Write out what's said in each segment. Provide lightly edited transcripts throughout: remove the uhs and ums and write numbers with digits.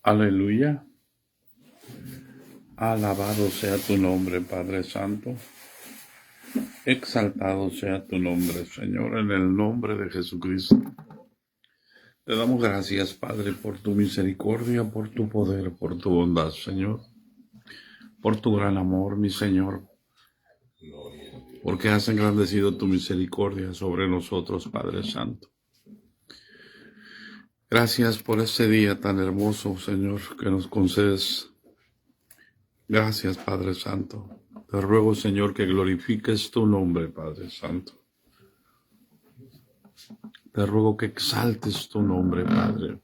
Aleluya. Alabado sea tu nombre, Padre Santo. Exaltado sea tu nombre, Señor, en el nombre de Jesucristo. Te damos gracias, Padre, por tu misericordia, por tu poder, por tu bondad, Señor. Por tu gran amor, mi Señor. Porque has engrandecido tu misericordia sobre nosotros, Padre Santo. Gracias por este día tan hermoso, Señor, que nos concedes. Gracias, Padre Santo. Te ruego, Señor, que glorifiques tu nombre, Padre Santo. Te ruego que exaltes tu nombre, Padre,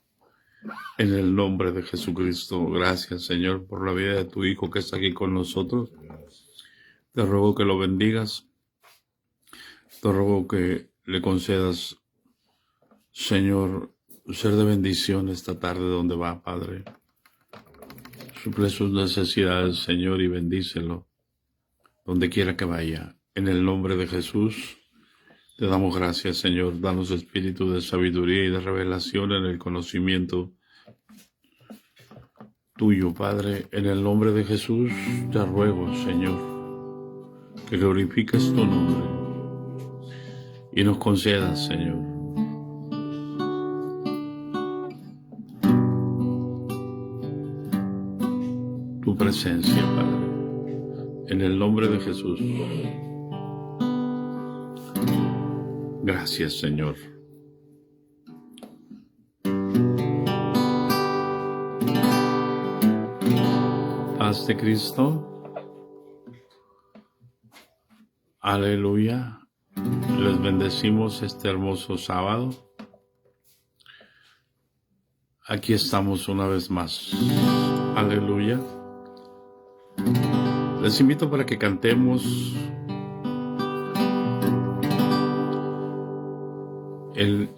en el nombre de Jesucristo. Gracias, Señor, por la vida de tu Hijo que está aquí con nosotros. Te ruego que lo bendigas. Te ruego que le concedas, Señor, ser de bendición esta tarde donde va, Padre. Suple sus necesidades, Señor, y bendícelo donde quiera que vaya. En el nombre de Jesús, te damos gracias, Señor. Danos espíritu de sabiduría y de revelación en el conocimiento tuyo, Padre. En el nombre de Jesús, te ruego, Señor, que glorifiques tu nombre y nos concedas, Señor, tu presencia, Padre. En el nombre de Jesús. Gracias, Señor. Paz de Cristo. Aleluya. Les bendecimos este hermoso sábado. Aquí estamos una vez más. Aleluya. Les invito para que cantemos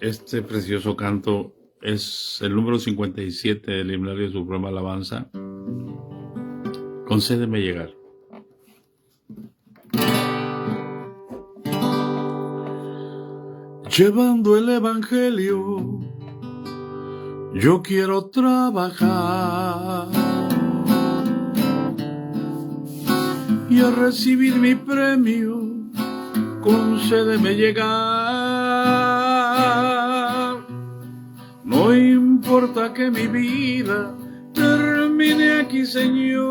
este precioso canto. Es el número 57 del Himnario de Suprema Alabanza. Concédeme llegar. Llevando el Evangelio, yo quiero trabajar y a recibir mi premio, concédeme llegar. No importa que mi vida termine aquí, Señor.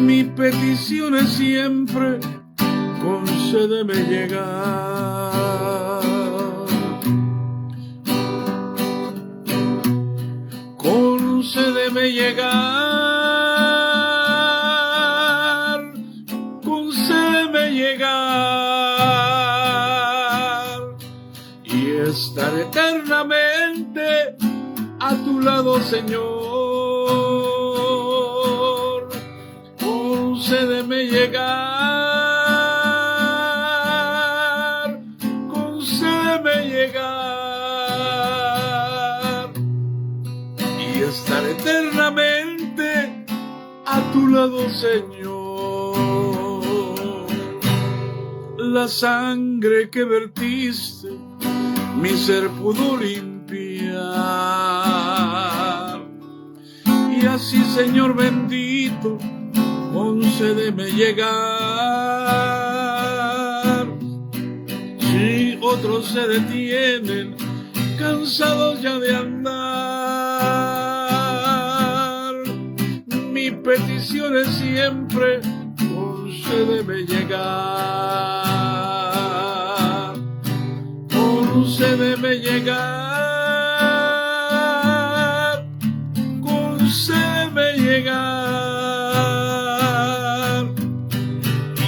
Mi petición es siempre, concédeme llegar. Concédeme llegar. Concédeme llegar. Y estar eternamente a tu lado, Señor. Concédeme llegar. Concédeme llegar. Y estar eternamente a tu lado, Señor. La sangre que vertiste mi ser pudo limpiar. Y así, Señor bendito, concédeme llegar. Si otros se detienen, cansados ya de andar, mi petición es siempre, concédeme llegar. Concédeme llegar. Concédeme llegar.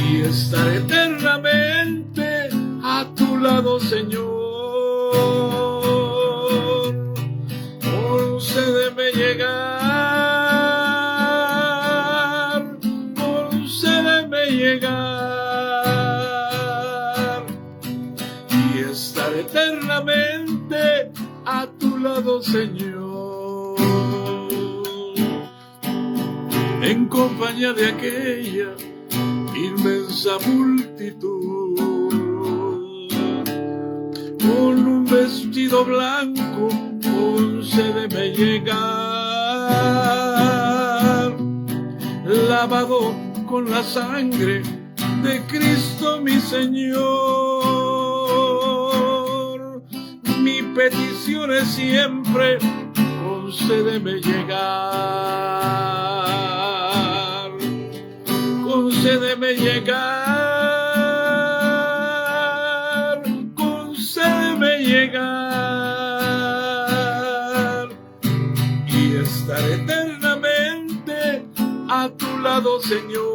Y estar eternamente a tu lado, Señor. Concédeme llegar. Concédeme llegar. Y estar eternamente a tu lado, Señor. En compañía de aquella inmensa multitud, con un vestido blanco concédeme llegar, lavado con la sangre de Cristo mi Señor. Mi petición es siempre, concédeme llegar, concédeme llegar, concédeme llegar y estar eternamente a tu lado, Señor.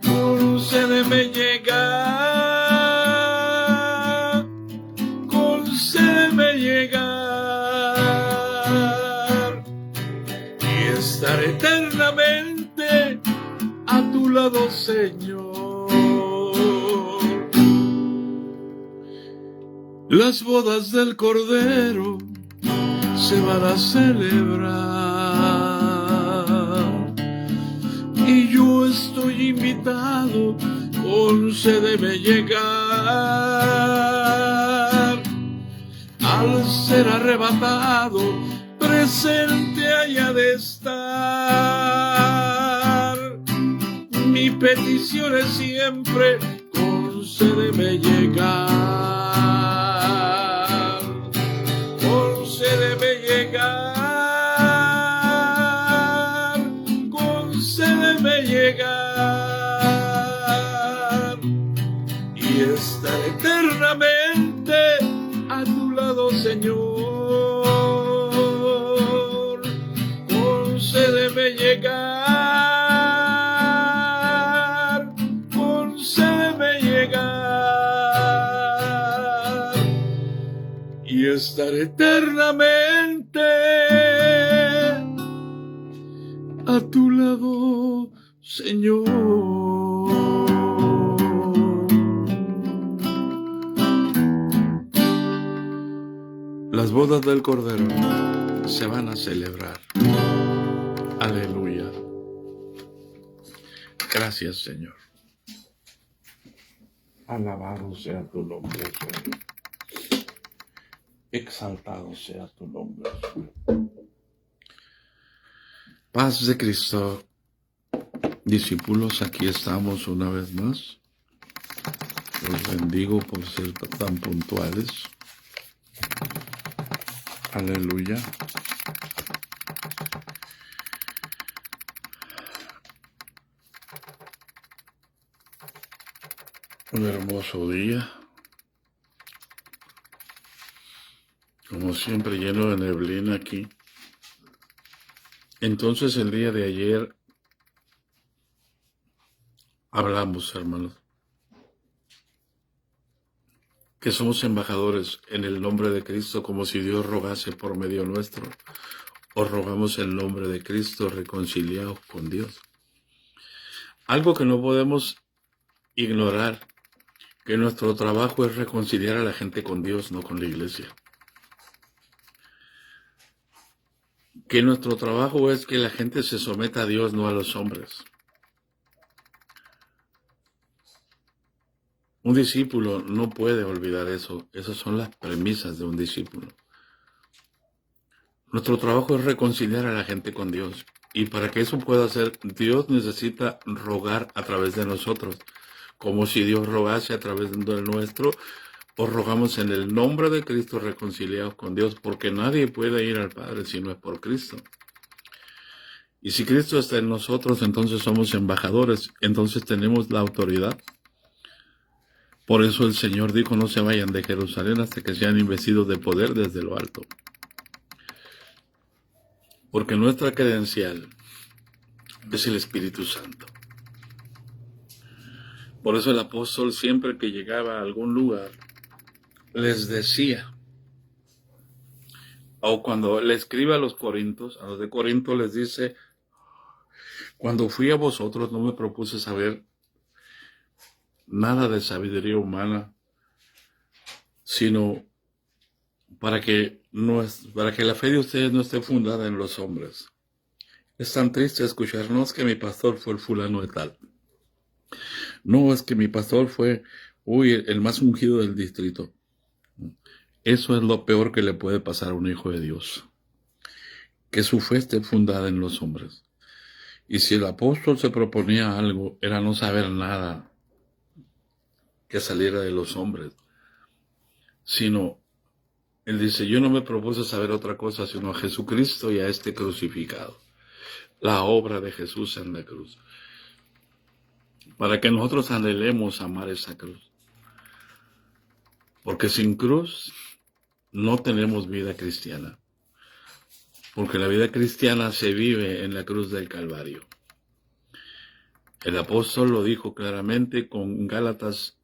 Concédeme llegar, concédeme llegar y estar eternamente a tu lado, Señor. Las bodas del Cordero se van a celebrar y yo estoy invitado, concédeme llegar. Al ser arrebatado, presente haya de estar. Mi petición es siempre, concédeme llegar, concédeme llegar, concédeme llegar y estar eternamente a tu lado, Señor. Concédeme llegar, concédeme llegar y estar eternamente a tu lado, Señor. Las bodas del Cordero se van a celebrar. Aleluya. Gracias, Señor. Alabado sea tu nombre, Señor. Exaltado sea tu nombre, Señor. Paz de Cristo. Discípulos, aquí estamos una vez más. Los bendigo por ser tan puntuales. Aleluya. Un hermoso día. Como siempre, lleno de neblina aquí. Entonces, el día de ayer hablamos, hermanos, que somos embajadores en el nombre de Cristo, como si Dios rogase por medio nuestro. Os rogamos en el nombre de Cristo, reconciliados con Dios. Algo que no podemos ignorar, que nuestro trabajo es reconciliar a la gente con Dios, no con la iglesia. Que nuestro trabajo es que la gente se someta a Dios, no a los hombres. Un discípulo no puede olvidar eso. Esas son las premisas de un discípulo. Nuestro trabajo es reconciliar a la gente con Dios. Y para que eso pueda hacer, Dios necesita rogar a través de nosotros. Como si Dios rogase a través de nuestro, os rogamos en el nombre de Cristo reconciliados con Dios, porque nadie puede ir al Padre si no es por Cristo. Y si Cristo está en nosotros, entonces somos embajadores, entonces tenemos la autoridad. Por eso el Señor dijo, no se vayan de Jerusalén hasta que sean investidos de poder desde lo alto. Porque nuestra credencial es el Espíritu Santo. Por eso el apóstol siempre que llegaba a algún lugar, les decía, o cuando le escribe a los de Corinto les dice, cuando fui a vosotros no me propuse saber nada de sabiduría humana, sino para que la fe de ustedes no esté fundada en los hombres. Es tan triste escucharnos que mi pastor fue el fulano de tal. No, es que mi pastor fue, el más ungido del distrito. Eso es lo peor que le puede pasar a un hijo de Dios, que su fe esté fundada en los hombres. Y si el apóstol se proponía algo, era no saber nada que saliera de los hombres, sino, él dice, yo no me propuse saber otra cosa, sino a Jesucristo y a este crucificado, la obra de Jesús en la cruz, para que nosotros anhelemos amar esa cruz. Porque sin cruz no tenemos vida cristiana, porque la vida cristiana se vive en la cruz del Calvario. El apóstol lo dijo claramente con Gálatas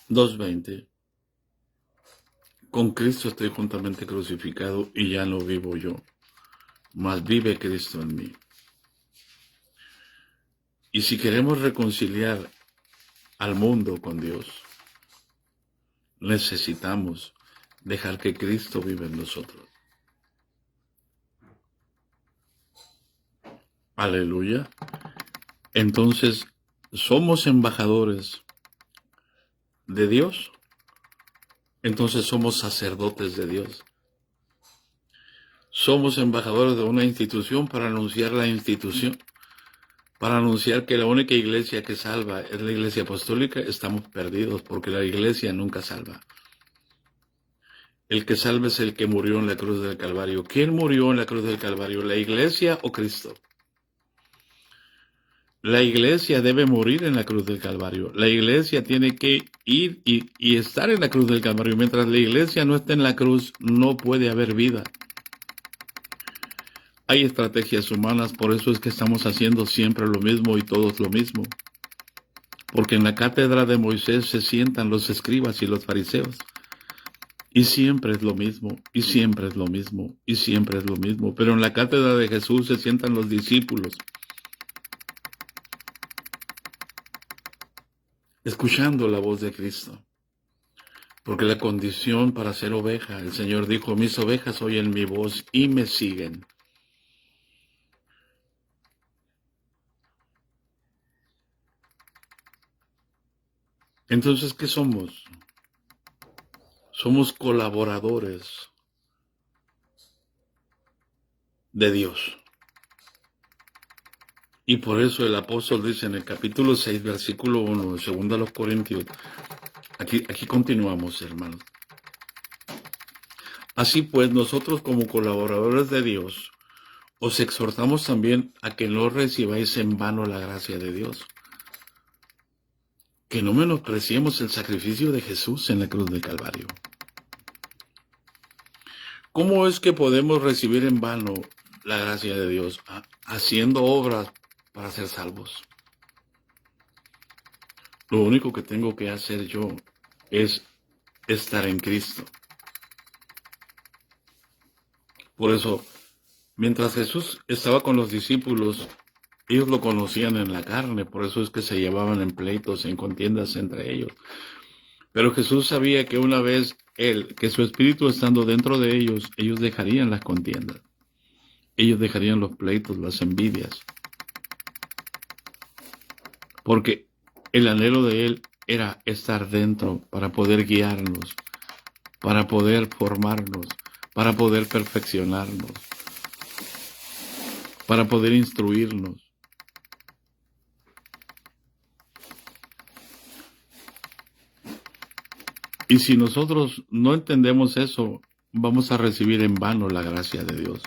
2:20. Con Cristo estoy juntamente crucificado y ya no vivo yo, mas vive Cristo en mí. Y si queremos reconciliar al mundo con Dios, necesitamos dejar que Cristo viva en nosotros. Aleluya. Entonces, ¿somos embajadores de Dios? Entonces somos sacerdotes de Dios. Somos embajadores de una institución para anunciar la institución, para anunciar que la única iglesia que salva es la iglesia apostólica. Estamos perdidos porque la iglesia nunca salva. El que salva es el que murió en la cruz del Calvario. ¿Quién murió en la cruz del Calvario? ¿La iglesia o Cristo? La iglesia debe morir en la cruz del Calvario. La iglesia tiene que ir y estar en la cruz del Calvario. Mientras la iglesia no esté en la cruz, no puede haber vida. Hay estrategias humanas, por eso es que estamos haciendo siempre lo mismo y todos lo mismo. Porque en la cátedra de Moisés se sientan los escribas y los fariseos. Y siempre es lo mismo, y siempre es lo mismo, y siempre es lo mismo. Pero en la cátedra de Jesús se sientan los discípulos, escuchando la voz de Cristo. Porque la condición para ser oveja, el Señor dijo, mis ovejas oyen mi voz y me siguen. Entonces, ¿qué somos? Somos colaboradores de Dios. Y por eso el apóstol dice en el capítulo 6, versículo 1, de 2 Corintios, aquí continuamos, hermanos. Así pues, nosotros como colaboradores de Dios, os exhortamos también a que no recibáis en vano la gracia de Dios. Que no menospreciemos el sacrificio de Jesús en la cruz del Calvario. ¿Cómo es que podemos recibir en vano la gracia de Dios? Haciendo obras para ser salvos. Lo único que tengo que hacer yo es estar en Cristo. Por eso, mientras Jesús estaba con los discípulos, ellos lo conocían en la carne, por eso es que se llevaban en pleitos, en contiendas entre ellos. Pero Jesús sabía que una vez que su espíritu estando dentro de ellos, ellos dejarían las contiendas. Ellos dejarían los pleitos, las envidias. Porque el anhelo de él era estar dentro para poder guiarnos, para poder formarnos, para poder perfeccionarnos, para poder instruirnos. Y si nosotros no entendemos eso, vamos a recibir en vano la gracia de Dios.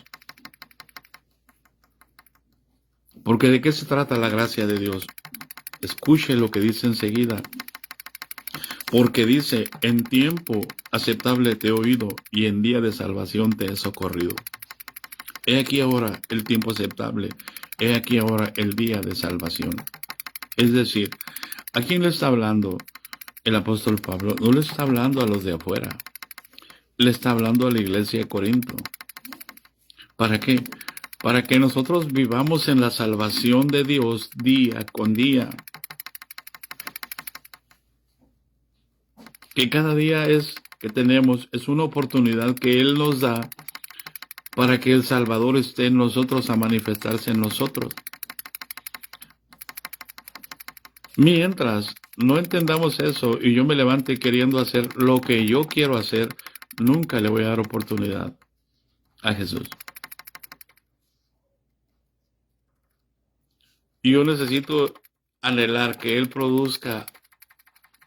Porque ¿de qué se trata la gracia de Dios? Escuche lo que dice enseguida. Porque dice, en tiempo aceptable te he oído y en día de salvación te he socorrido. He aquí ahora el tiempo aceptable, he aquí ahora el día de salvación. Es decir, ¿a quién le está hablando el apóstol Pablo? No le está hablando a los de afuera, le está hablando a la iglesia de Corinto. ¿Para qué? Para que nosotros vivamos en la salvación de Dios día con día. Que cada día que tenemos es una oportunidad que Él nos da para que el Salvador esté en nosotros, a manifestarse en nosotros. Mientras no entendamos eso y yo me levante queriendo hacer lo que yo quiero hacer, nunca le voy a dar oportunidad a Jesús. Y yo necesito anhelar que Él produzca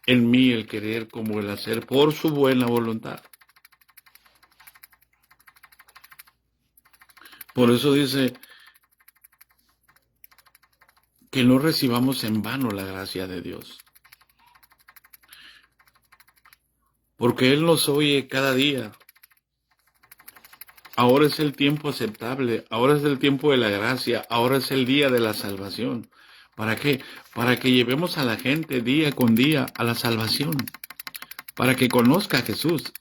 en mí el querer como el hacer por su buena voluntad. Por eso dice que no recibamos en vano la gracia de Dios. Porque Él nos oye cada día. Ahora es el tiempo aceptable, ahora es el tiempo de la gracia, ahora es el día de la salvación. ¿Para qué? Para que llevemos a la gente día con día a la salvación. Para que conozca a Jesús.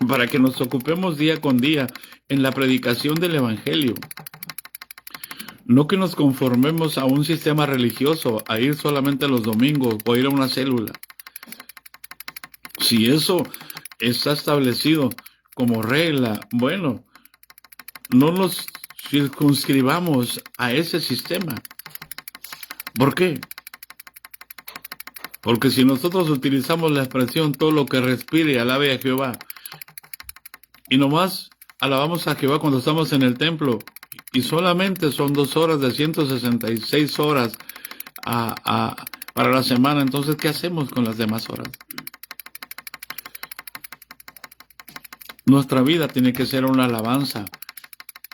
Para que nos ocupemos día con día en la predicación del Evangelio. No que nos conformemos a un sistema religioso, a ir solamente los domingos o a ir a una célula. Si eso está establecido como regla, bueno, no nos circunscribamos a ese sistema. ¿Por qué? Porque si nosotros utilizamos la expresión todo lo que respire, alabe a Jehová, y nomás alabamos a Jehová cuando estamos en el templo, y solamente son 2 horas de 166 horas para la semana, entonces, ¿qué hacemos con las demás horas? Nuestra vida tiene que ser una alabanza,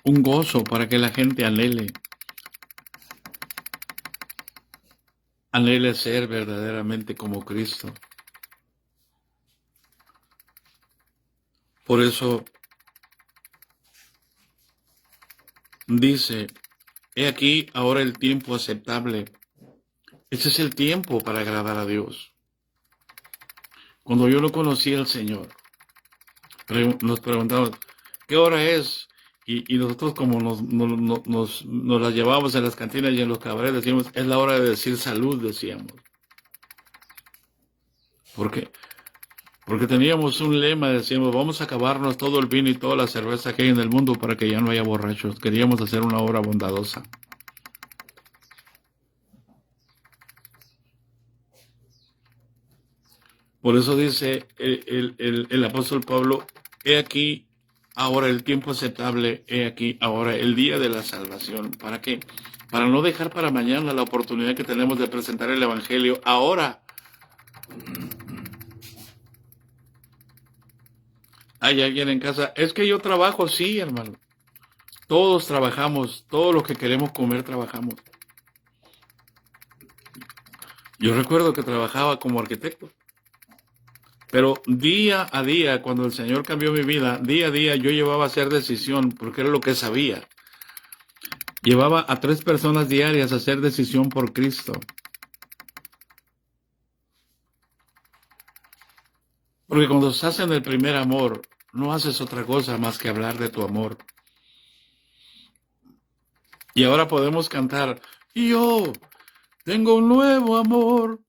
un gozo para que la gente anhele ser verdaderamente como Cristo. Por eso dice, he aquí ahora el tiempo aceptable. Ese es el tiempo para agradar a Dios. Cuando yo no conocía al Señor, nos preguntamos, ¿qué hora es? Y nosotros como nos la llevábamos en las cantinas y en los cabarets, decíamos, es la hora de decir salud, decíamos. ¿Por qué? Porque teníamos un lema, decíamos, vamos a acabarnos todo el vino y toda la cerveza que hay en el mundo para que ya no haya borrachos. Queríamos hacer una obra bondadosa. Por eso dice el apóstol Pablo, he aquí ahora el tiempo aceptable, he aquí ahora el día de la salvación. ¿Para qué? Para no dejar para mañana la oportunidad que tenemos de presentar el Evangelio ahora. Hay alguien en casa, es que yo trabajo, sí, hermano. Todos trabajamos, todos los que queremos comer trabajamos. Yo recuerdo que trabajaba como arquitecto. Pero día a día, cuando el Señor cambió mi vida, día a día yo llevaba a hacer decisión, porque era lo que sabía. Llevaba a 3 personas diarias a hacer decisión por Cristo. Porque cuando estás en el primer amor, no haces otra cosa más que hablar de tu amor. Y ahora podemos cantar, yo tengo un nuevo amor.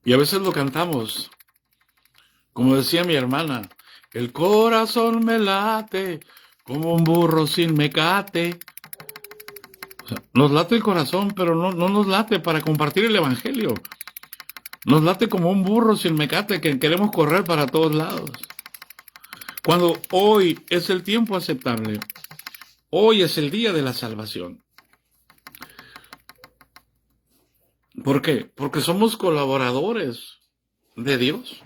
Y a veces lo cantamos. Como decía mi hermana, el corazón me late como un burro sin mecate. O sea, nos late el corazón, pero no nos late para compartir el Evangelio. Nos late como un burro sin mecate que queremos correr para todos lados. Cuando hoy es el tiempo aceptable, hoy es el día de la salvación. ¿Por qué? Porque somos colaboradores de Dios.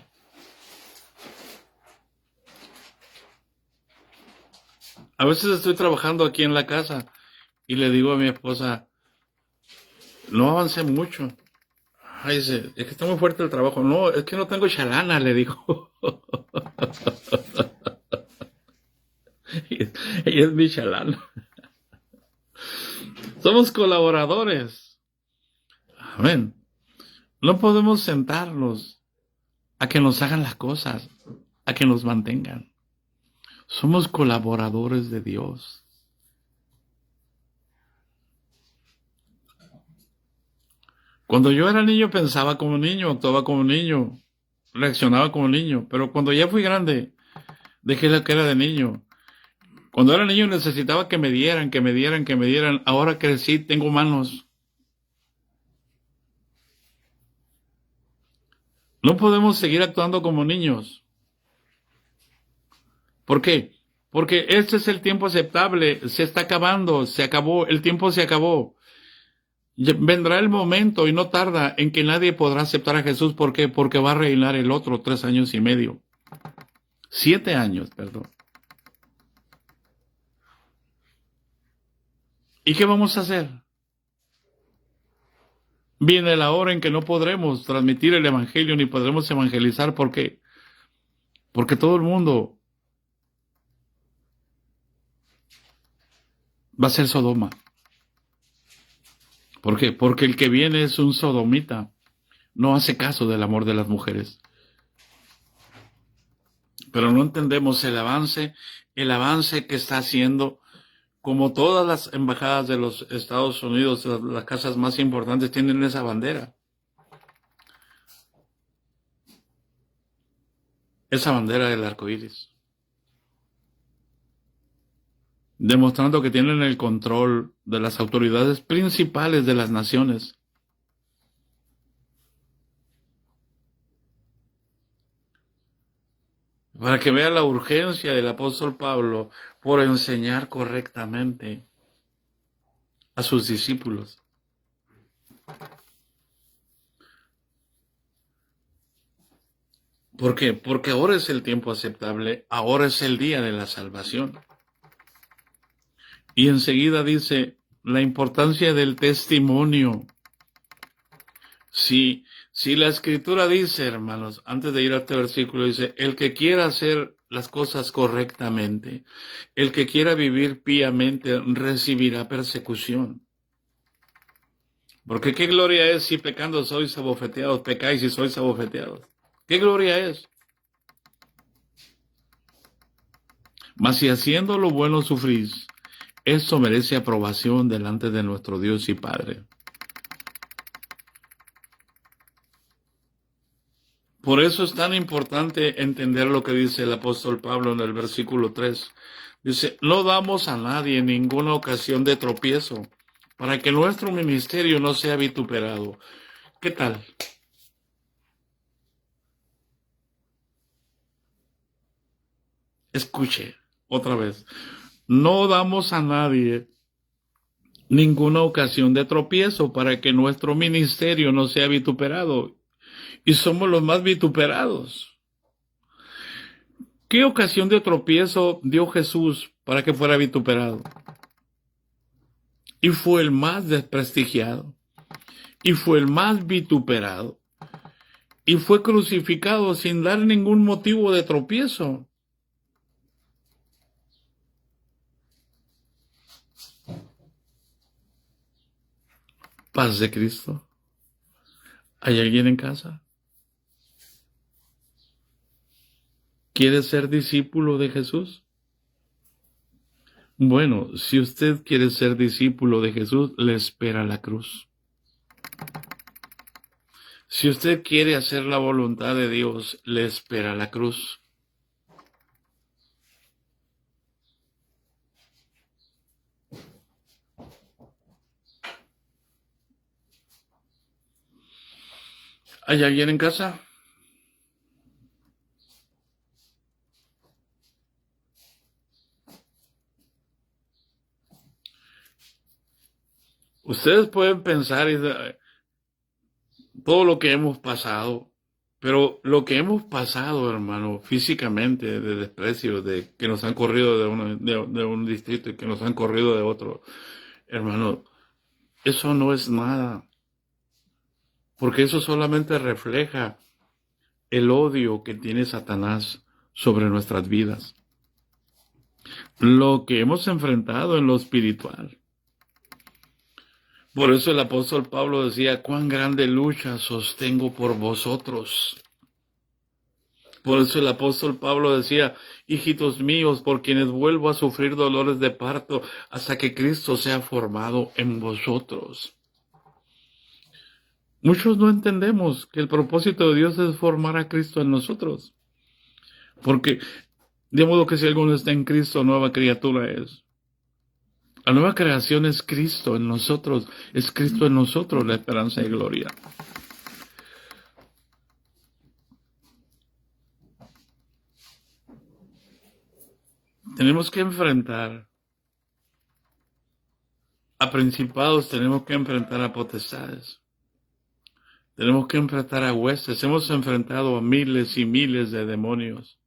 A veces estoy trabajando aquí en la casa y le digo a mi esposa, no avancé mucho. Ay, dice, es que está muy fuerte el trabajo. No, es que no tengo chalana, le digo. Ella es mi chalana. Somos colaboradores. Amén. No podemos sentarnos a que nos hagan las cosas, a que nos mantengan. Somos colaboradores de Dios. Cuando yo era niño pensaba como niño, actuaba como niño, reaccionaba como niño, pero cuando ya fui grande, dejé lo que era de niño. Cuando era niño necesitaba que me dieran, que me dieran, que me dieran. Ahora crecí, tengo manos. No podemos seguir actuando como niños. ¿Por qué? Porque este es el tiempo aceptable. Se está acabando, se acabó, el tiempo se acabó. Vendrá el momento, y no tarda, en que nadie podrá aceptar a Jesús. ¿Por qué? Porque va a reinar el otro 3 años y medio. 7 años, perdón. ¿Y qué vamos a hacer? Viene la hora en que no podremos transmitir el evangelio ni podremos evangelizar. ¿Por qué? Porque todo el mundo va a ser Sodoma. ¿Por qué? Porque el que viene es un sodomita. No hace caso del amor de las mujeres. Pero no entendemos el avance que está haciendo. Como todas las embajadas de los Estados Unidos, las casas más importantes tienen esa bandera. Esa bandera del arco iris. Demostrando que tienen el control de las autoridades principales de las naciones. Para que vea la urgencia del apóstol Pablo por enseñar correctamente a sus discípulos. ¿Por qué? Porque ahora es el tiempo aceptable, ahora es el día de la salvación. Y enseguida dice la importancia del testimonio. Si la escritura dice, hermanos, antes de ir a este versículo, dice, el que quiera hacer las cosas correctamente, el que quiera vivir piamente, recibirá persecución. Porque qué gloria es si pecando sois abofeteados, pecáis y sois abofeteados. ¿Qué gloria es? Mas si haciendo lo bueno sufrís, esto merece aprobación delante de nuestro Dios y Padre. Por eso es tan importante entender lo que dice el apóstol Pablo en el versículo 3. Dice, no damos a nadie ninguna ocasión de tropiezo para que nuestro ministerio no sea vituperado. ¿Qué tal? Escuche otra vez. No damos a nadie ninguna ocasión de tropiezo para que nuestro ministerio no sea vituperado. Y somos los más vituperados. ¿Qué ocasión de tropiezo dio Jesús para que fuera vituperado? Y fue el más desprestigiado. Y fue el más vituperado. Y fue crucificado sin dar ningún motivo de tropiezo. Paz de Cristo. ¿Hay alguien en casa? ¿Quiere ser discípulo de Jesús? Bueno, si usted quiere ser discípulo de Jesús, le espera la cruz. Si usted quiere hacer la voluntad de Dios, le espera la cruz. ¿Hay alguien en casa? Ustedes pueden pensar todo lo que hemos pasado, pero lo que hemos pasado, hermano, físicamente, de desprecio, de que nos han corrido de un distrito y que nos han corrido de otro, hermano, eso no es nada, porque eso solamente refleja el odio que tiene Satanás sobre nuestras vidas. Lo que hemos enfrentado en lo espiritual. Por eso el apóstol Pablo decía, cuán grande lucha sostengo por vosotros. Por eso el apóstol Pablo decía, hijitos míos, por quienes vuelvo a sufrir dolores de parto hasta que Cristo sea formado en vosotros. Muchos no entendemos que el propósito de Dios es formar a Cristo en nosotros. Porque, de modo que si alguno está en Cristo, nueva criatura es. La nueva creación es Cristo en nosotros, es Cristo en nosotros la esperanza y gloria. tenemos que enfrentar a principados, tenemos que enfrentar a potestades, tenemos que enfrentar a huestes. Hemos enfrentado a miles y miles de demonios.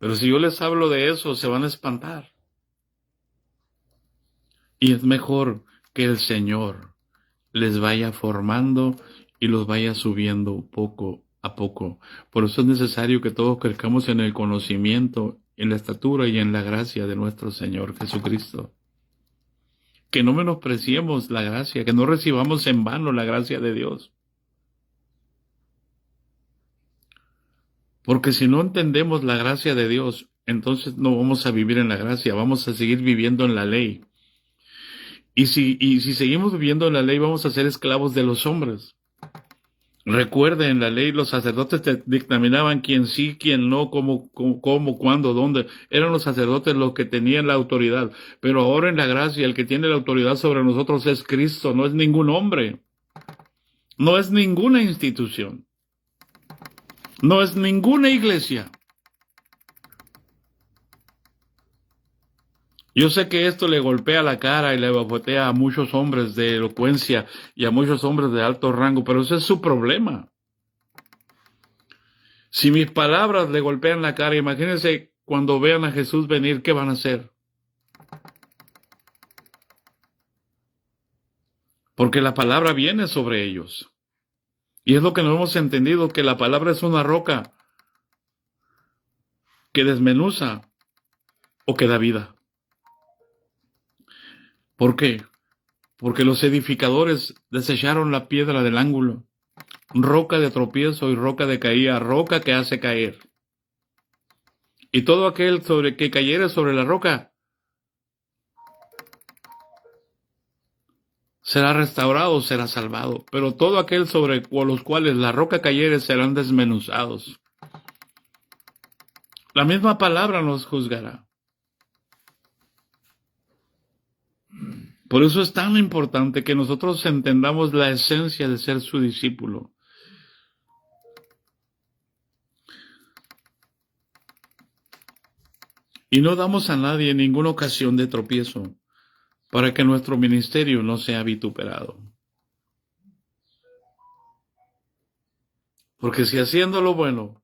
Pero si yo les hablo de eso, se van a espantar. Y es mejor que el Señor les vaya formando y los vaya subiendo poco a poco. Por eso es necesario que todos crezcamos en el conocimiento, en la estatura y en la gracia de nuestro Señor Jesucristo. Que no menospreciemos la gracia, que no recibamos en vano la gracia de Dios. Porque si no entendemos la gracia de Dios, entonces no vamos a vivir en la gracia, vamos a seguir viviendo en la ley. Y si seguimos viviendo en la ley, vamos a ser esclavos de los hombres. Recuerden, en la ley los sacerdotes dictaminaban quién sí, quién no, cómo, cuándo, dónde. Eran los sacerdotes los que tenían la autoridad. Pero ahora en la gracia, el que tiene la autoridad sobre nosotros es Cristo, no es ningún hombre. No es ninguna institución. No es ninguna iglesia. Yo sé que esto le golpea la cara y le bofetea a muchos hombres de elocuencia y a muchos hombres de alto rango, pero ese es su problema. Si mis palabras le golpean la cara, imagínense cuando vean a Jesús venir, ¿qué van a hacer? Porque la palabra viene sobre ellos. Y es lo que no hemos entendido, que la palabra es una roca que desmenuza o que da vida. ¿Por qué? Porque los edificadores desecharon la piedra del ángulo, roca de tropiezo y roca de caída, roca que hace caer. Y todo aquel que cayere sobre la roca será restaurado, será salvado. Pero todo aquel sobre los cuales la roca cayere serán desmenuzados. La misma palabra nos juzgará. Por eso es tan importante que nosotros entendamos la esencia de ser su discípulo. Y no damos a nadie ninguna ocasión de tropiezo para que nuestro ministerio no sea vituperado. Porque si haciendo lo bueno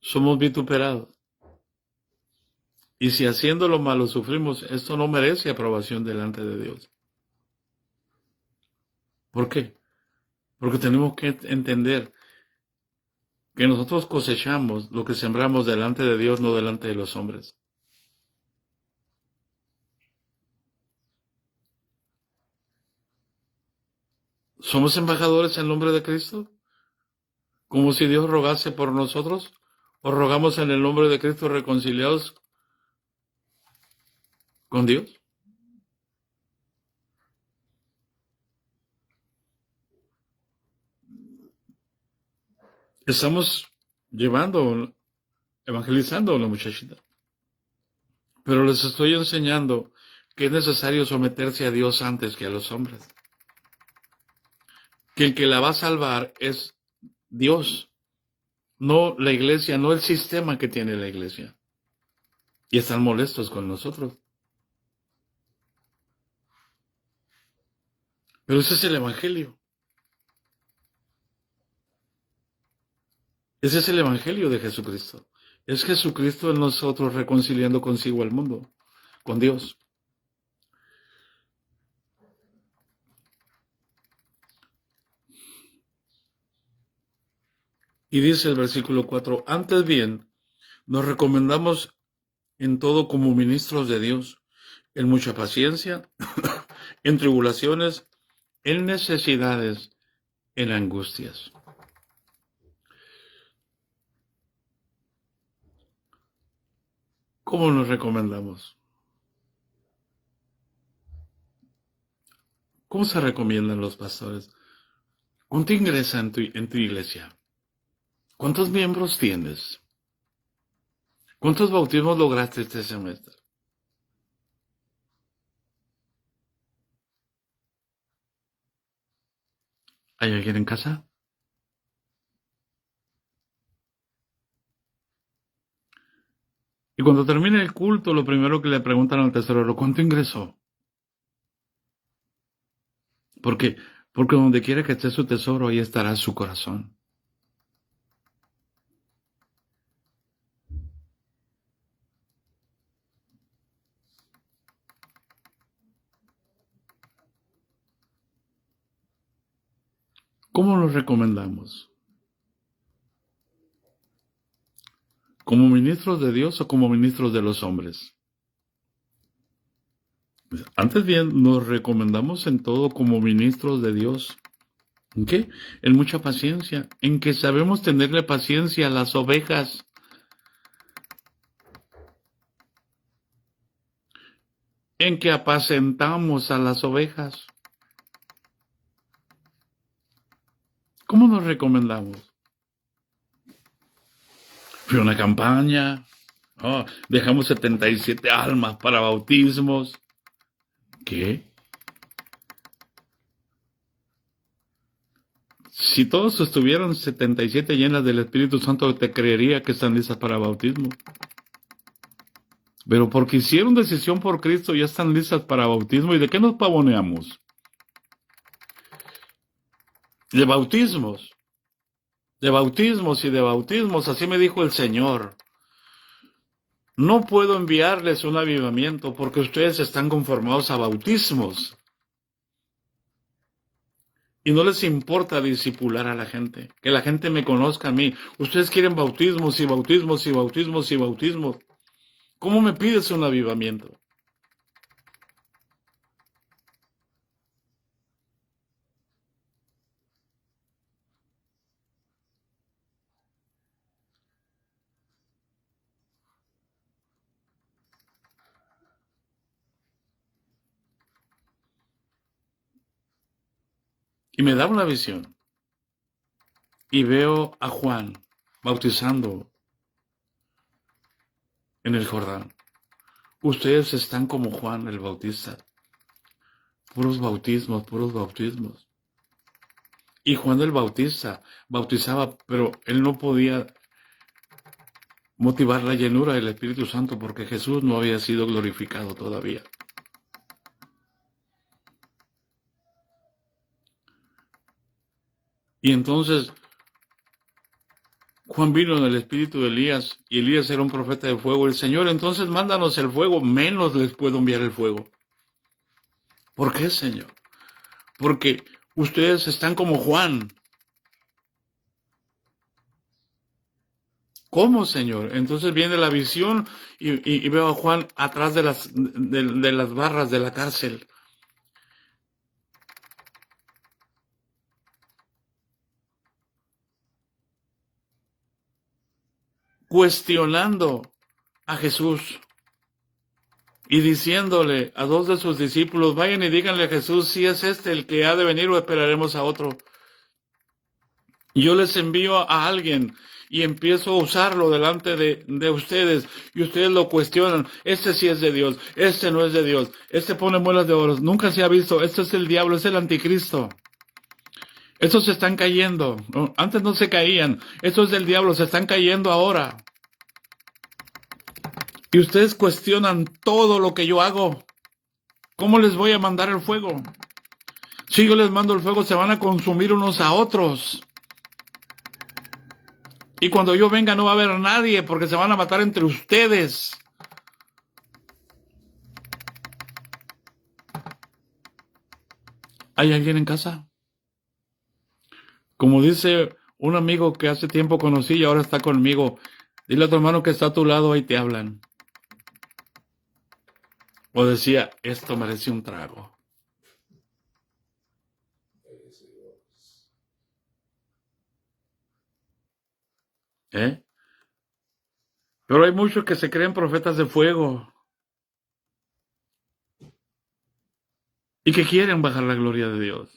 somos vituperados, y si haciendo lo malo sufrimos, esto no merece aprobación delante de Dios. ¿Por qué? Porque tenemos que entender que nosotros cosechamos lo que sembramos delante de Dios, no delante de los hombres. ¿Somos embajadores en nombre de Cristo? ¿Como si Dios rogase por nosotros? ¿O rogamos en el nombre de Cristo reconciliados con Dios? Estamos evangelizando a una muchachita. Pero les estoy enseñando que es necesario someterse a Dios antes que a los hombres. Que el que la va a salvar es Dios, no la iglesia, no el sistema que tiene la iglesia. Y están molestos con nosotros. Pero ese es el evangelio. Ese es el evangelio de Jesucristo. Es Jesucristo en nosotros reconciliando consigo al mundo, con Dios. Y dice el versículo 4, antes bien, nos recomendamos en todo como ministros de Dios, en mucha paciencia, en tribulaciones, en necesidades, en angustias. ¿Cómo nos recomendamos? ¿Cómo se recomiendan los pastores? ¿Cuánto ingresa en tu iglesia? ¿Cuántos miembros tienes? ¿Cuántos bautismos lograste este semestre? ¿Hay alguien en casa? Y cuando termina el culto, lo primero que le preguntan al tesorero, ¿cuánto ingresó? Porque, porque donde quiera que esté su tesoro, ahí estará su corazón. ¿Cómo los recomendamos? ¿Como ministros de Dios o como ministros de los hombres? Antes bien, nos recomendamos en todo como ministros de Dios. ¿En qué? En mucha paciencia, en que sabemos tenerle paciencia a las ovejas, en que apacentamos a las ovejas. ¿Cómo nos recomendamos? Fue una campaña. Dejamos 77 almas para bautismos. ¿Qué? Si todos estuvieran 77 llenas del Espíritu Santo, te creería que están listas para bautismo. Pero porque hicieron decisión por Cristo, ya están listas para bautismo. ¿Y de qué nos pavoneamos? De bautismos. De bautismos y de bautismos. Así me dijo el Señor. No puedo enviarles un avivamiento porque ustedes están conformados a bautismos. Y no les importa discipular a la gente. Que la gente me conozca a mí. Ustedes quieren bautismos y bautismos y bautismos y bautismos. ¿Cómo me pides un avivamiento? Y me da una visión. Y veo a Juan bautizando en el Jordán. Ustedes están como Juan el Bautista. Puros bautismos, puros bautismos. Y Juan el Bautista bautizaba, pero él no podía motivar la llenura del Espíritu Santo porque Jesús no había sido glorificado todavía. Y entonces Juan vino en el espíritu de Elías, y Elías era un profeta de fuego. El Señor, entonces mándanos el fuego, menos les puedo enviar el fuego. ¿Por qué, Señor? Porque ustedes están como Juan. ¿Cómo, Señor? Entonces viene la visión y veo a Juan atrás de las barras de la cárcel. Cuestionando a Jesús y diciéndole a dos de sus discípulos, vayan y díganle a Jesús si es este el que ha de venir o esperaremos a otro. Yo les envío a alguien y empiezo a usarlo delante de ustedes y ustedes lo cuestionan. Este sí es de Dios, este no es de Dios, este pone muelas de oro, nunca se ha visto, este es el diablo, es el anticristo. Estos se están cayendo, antes no se caían, esto es del diablo, se están cayendo ahora. Y ustedes cuestionan todo lo que yo hago. ¿Cómo les voy a mandar el fuego? Si yo les mando el fuego, se van a consumir unos a otros. Y cuando yo venga no va a haber nadie porque se van a matar entre ustedes. ¿Hay alguien en casa? Como dice un amigo que hace tiempo conocí y ahora está conmigo, dile a tu hermano que está a tu lado, ahí te hablan. O decía, esto merece un trago. Pero hay muchos que se creen profetas de fuego y que quieren bajar la gloria de Dios.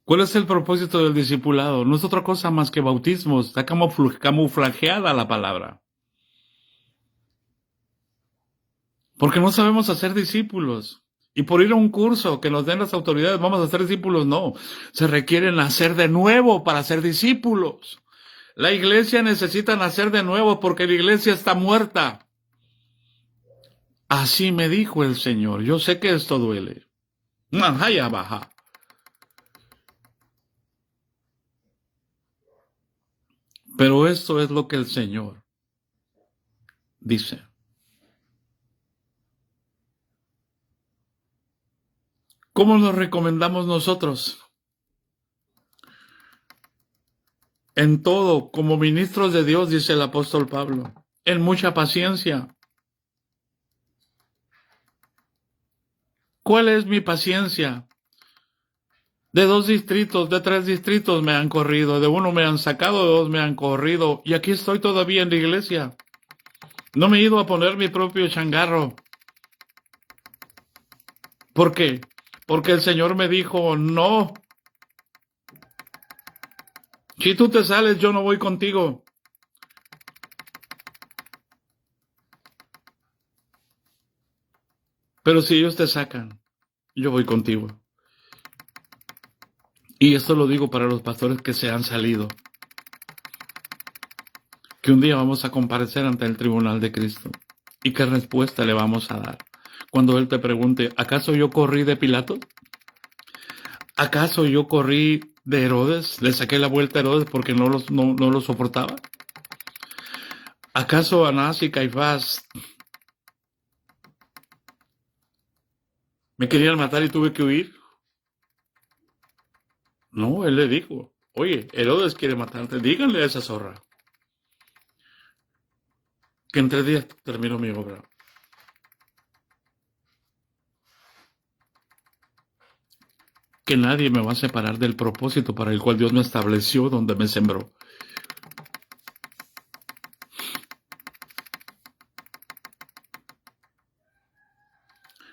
¿Cuál es el propósito del discipulado? No es otra cosa más que bautismos. Está camuflajeada la palabra. Porque no sabemos hacer discípulos. Y por ir a un curso que nos den las autoridades vamos a ser discípulos, no. Se requiere nacer de nuevo para ser discípulos. La iglesia necesita nacer de nuevo porque la iglesia está muerta. Así me dijo el Señor. Yo sé que esto duele. Manjaya baja. Pero esto es lo que el Señor dice. ¿Cómo nos recomendamos nosotros? En todo, como ministros de Dios, dice el apóstol Pablo, en mucha paciencia. ¿Cuál es mi paciencia? De 2 distritos, de 3 distritos me han corrido, de 1 me han sacado, de 2 me han corrido, y aquí estoy todavía en la iglesia. No me he ido a poner mi propio changarro. ¿Por qué? Porque el Señor me dijo, no. Si tú te sales, yo no voy contigo. Pero si ellos te sacan, yo voy contigo. Y esto lo digo para los pastores que se han salido. Que un día vamos a comparecer ante el tribunal de Cristo. ¿Y qué respuesta le vamos a dar? Cuando Él te pregunte, ¿acaso yo corrí de Pilato? ¿Acaso yo corrí de Herodes? ¿Le saqué la vuelta a Herodes porque no lo soportaba? ¿Acaso Anás y Caifás me querían matar y tuve que huir? No, Él le dijo, oye, Herodes quiere matarte, díganle a esa zorra que en 3 días termino mi obra. Que nadie me va a separar del propósito para el cual Dios me estableció donde me sembró.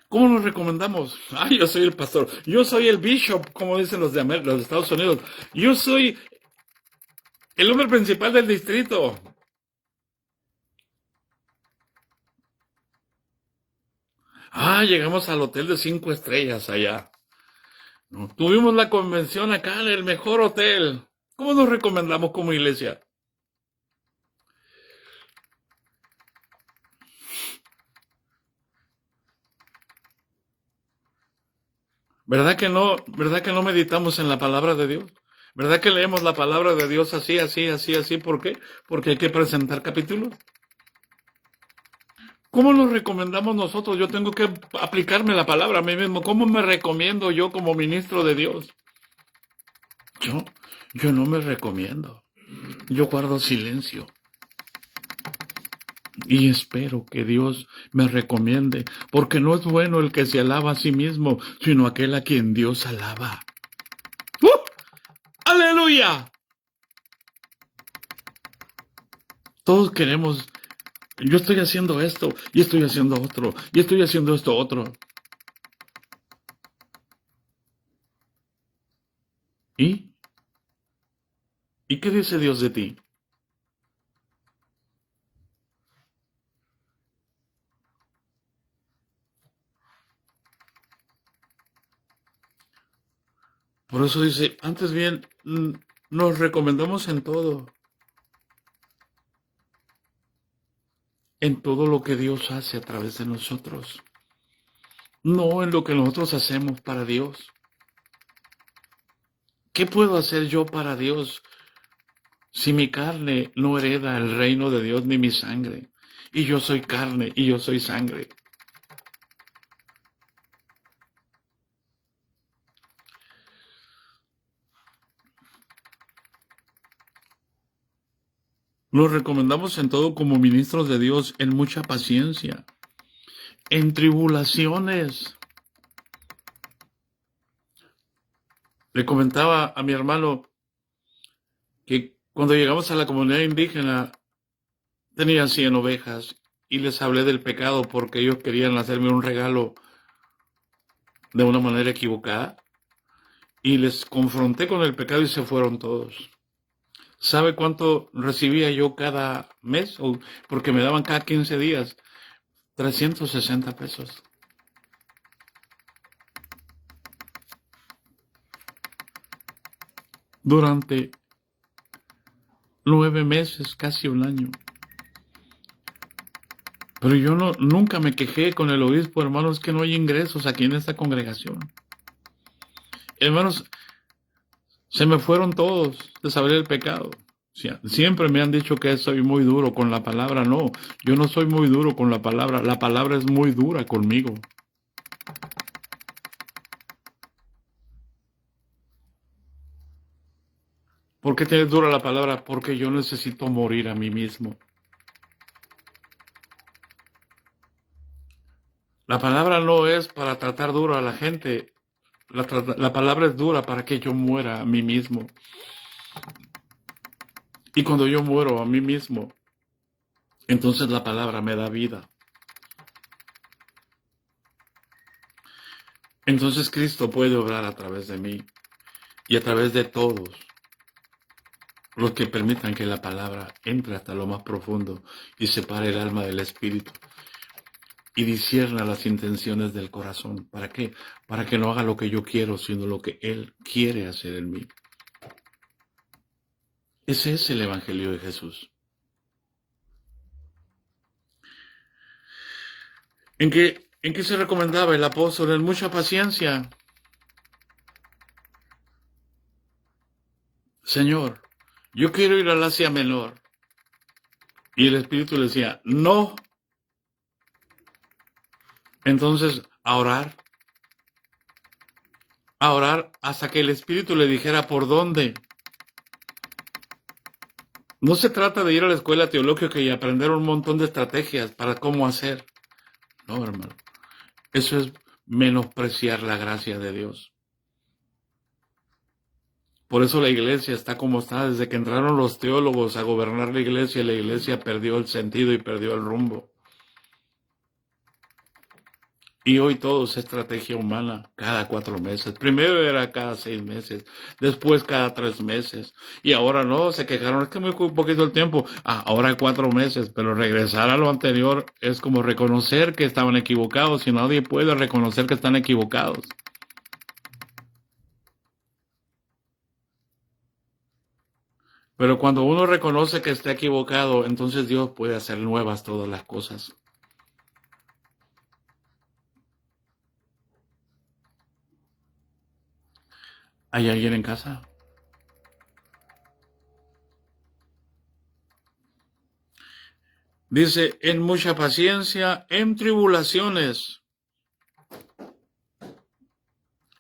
¿Cómo nos recomendamos? Yo soy el pastor. Yo soy el bishop, como dicen los de los Estados Unidos. Yo soy el hombre principal del distrito. Llegamos al hotel de 5 estrellas allá. Tuvimos la convención acá en el mejor hotel. ¿Cómo nos recomendamos como iglesia? ¿Verdad que no meditamos en la palabra de Dios? ¿Verdad que leemos la palabra de Dios así, así, así, así? ¿Por qué? Porque hay que presentar capítulos. ¿Cómo nos recomendamos nosotros? Yo tengo que aplicarme la palabra a mí mismo. ¿Cómo me recomiendo yo como ministro de Dios? Yo no me recomiendo. Yo guardo silencio. Y espero que Dios me recomiende, porque no es bueno el que se alaba a sí mismo, sino aquel a quien Dios alaba. ¡Aleluya! Todos queremos, yo estoy haciendo esto, y estoy haciendo otro, y estoy haciendo esto otro. ¿Y qué dice Dios de ti? Por eso dice, antes bien, nos recomendamos en todo lo que Dios hace a través de nosotros, no en lo que nosotros hacemos para Dios. ¿Qué puedo hacer yo para Dios si mi carne no hereda el reino de Dios ni mi sangre? Y yo soy carne y yo soy sangre. Nos recomendamos en todo como ministros de Dios, en mucha paciencia, en tribulaciones. Le comentaba a mi hermano que cuando llegamos a la comunidad indígena tenía 100 ovejas y les hablé del pecado porque ellos querían hacerme un regalo de una manera equivocada y les confronté con el pecado y se fueron todos. ¿Sabe cuánto recibía yo cada mes? Porque me daban cada 15 días. 360 pesos. Durante 9 meses, casi un año. Pero yo nunca me quejé con el obispo, hermanos, que no hay ingresos aquí en esta congregación. Hermanos, se me fueron todos de saber el pecado. Siempre me han dicho que soy muy duro con la palabra. No, yo no soy muy duro con la palabra. La palabra es muy dura conmigo. ¿Por qué te es dura la palabra? Porque yo necesito morir a mí mismo. La palabra no es para tratar duro a la gente. La palabra es dura para que yo muera a mí mismo. Y cuando yo muero a mí mismo, entonces la palabra me da vida. Entonces Cristo puede obrar a través de mí y a través de todos los que permitan que la palabra entre hasta lo más profundo y separe el alma del espíritu y discierna las intenciones del corazón. ¿Para qué? Para que no haga lo que yo quiero, sino lo que Él quiere hacer en mí. Ese es el Evangelio de Jesús. ¿En qué se recomendaba el apóstol? En mucha paciencia. Señor, yo quiero ir al Asia Menor. Y el Espíritu le decía, no. Entonces, a orar hasta que el Espíritu le dijera por dónde. No se trata de ir a la escuela teológica y aprender un montón de estrategias para cómo hacer. No, hermano. Eso es menospreciar la gracia de Dios. Por eso la iglesia está como está. Desde que entraron los teólogos a gobernar la iglesia perdió el sentido y perdió el rumbo. Y hoy todo es estrategia humana, cada 4 meses. Primero era cada 6 meses, después cada 3 meses. Y ahora no, se quejaron, es que muy poquito el tiempo. Ahora 4 meses, pero regresar a lo anterior es como reconocer que estaban equivocados y nadie puede reconocer que están equivocados. Pero cuando uno reconoce que está equivocado, entonces Dios puede hacer nuevas todas las cosas. ¿Hay alguien en casa? Dice, en mucha paciencia, en tribulaciones,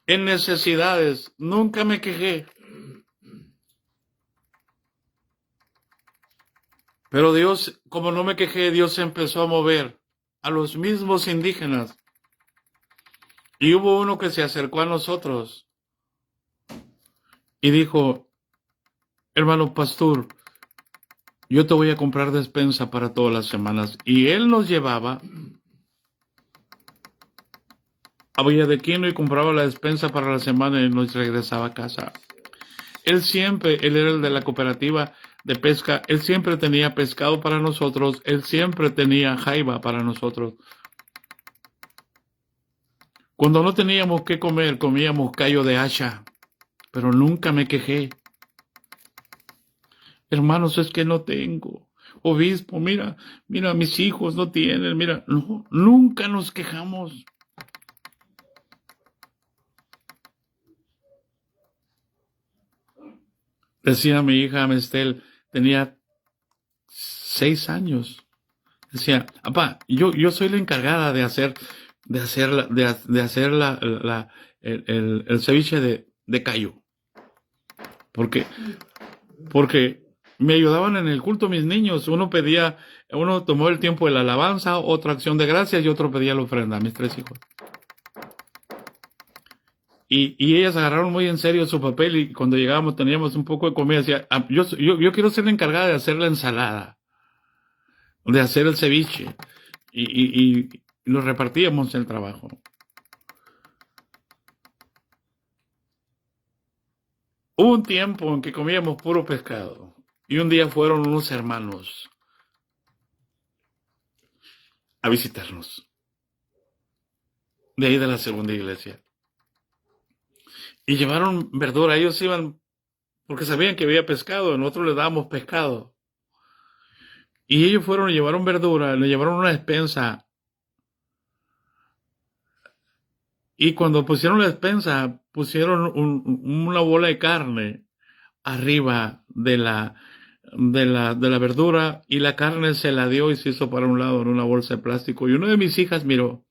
en necesidades, nunca me quejé. Pero Dios, como no me quejé, Dios empezó a mover a los mismos indígenas. Y hubo uno que se acercó a nosotros y dijo, hermano pastor, yo te voy a comprar despensa para todas las semanas. Y él nos llevaba a Villa de Quino y compraba la despensa para la semana y nos regresaba a casa. Él era el de la cooperativa de pesca, él siempre tenía pescado para nosotros, él siempre tenía jaiba para nosotros. Cuando no teníamos qué comer, comíamos callo de hacha, pero nunca me quejé. Hermanos, es que no tengo. Obispo, mira, mis hijos no tienen, mira, no, nunca nos quejamos. Decía mi hija Amestel, tenía 6 años. Decía, papá, yo soy la encargada de hacer el ceviche de callo. Porque me ayudaban en el culto mis niños. Uno tomó el tiempo de la alabanza, otra acción de gracias y otro pedía la ofrenda, mis 3 hijos. Y ellas agarraron muy en serio su papel y cuando llegábamos teníamos un poco de comida. Decía, yo quiero ser la encargada de hacer la ensalada, de hacer el ceviche. Y nos repartíamos el trabajo. Hubo un tiempo en que comíamos puro pescado. Y un día fueron unos hermanos a visitarnos, de ahí de la segunda iglesia. Y llevaron verdura, ellos iban porque sabían que había pescado, nosotros les dábamos pescado. Y ellos fueron y llevaron verdura, le llevaron una despensa. Y cuando pusieron la despensa, pusieron una bola de carne arriba de la verdura, y la carne se la dio y se hizo para un lado en una bolsa de plástico. Y una de mis hijas miró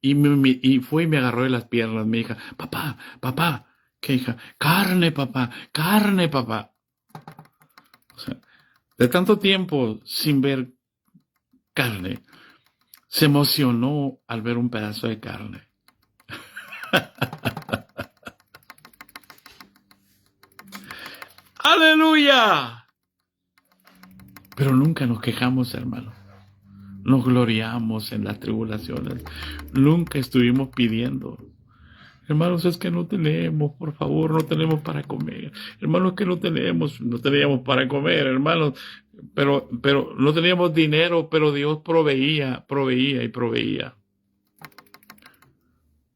y fue y me agarró de las piernas, mi hija. Papá, papá. ¿Qué hija? Carne, papá, carne, papá. O sea, de tanto tiempo sin ver carne, se emocionó al ver un pedazo de carne. ¡Aleluya! Pero nunca nos quejamos, hermano. Nos gloriamos en las tribulaciones. Nunca estuvimos pidiendo. Hermanos, es que no tenemos, por favor, no tenemos para comer. Hermanos, es que no teníamos para comer, hermanos. Pero no teníamos dinero, pero Dios proveía y proveía.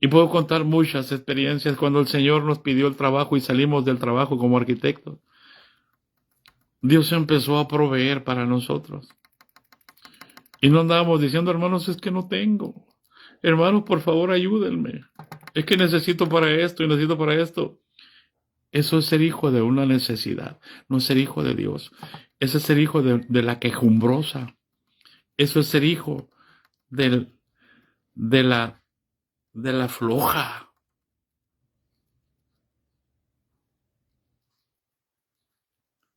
Y puedo contar muchas experiencias cuando el Señor nos pidió el trabajo y salimos del trabajo como arquitectos. Dios empezó a proveer para nosotros. Y no andábamos diciendo, hermanos, es que no tengo. Hermanos, por favor, ayúdenme. Es que necesito para esto y necesito para esto. Eso es ser hijo de una necesidad, no es ser hijo de Dios. Eso es ser hijo de la quejumbrosa. Eso es ser hijo de la floja.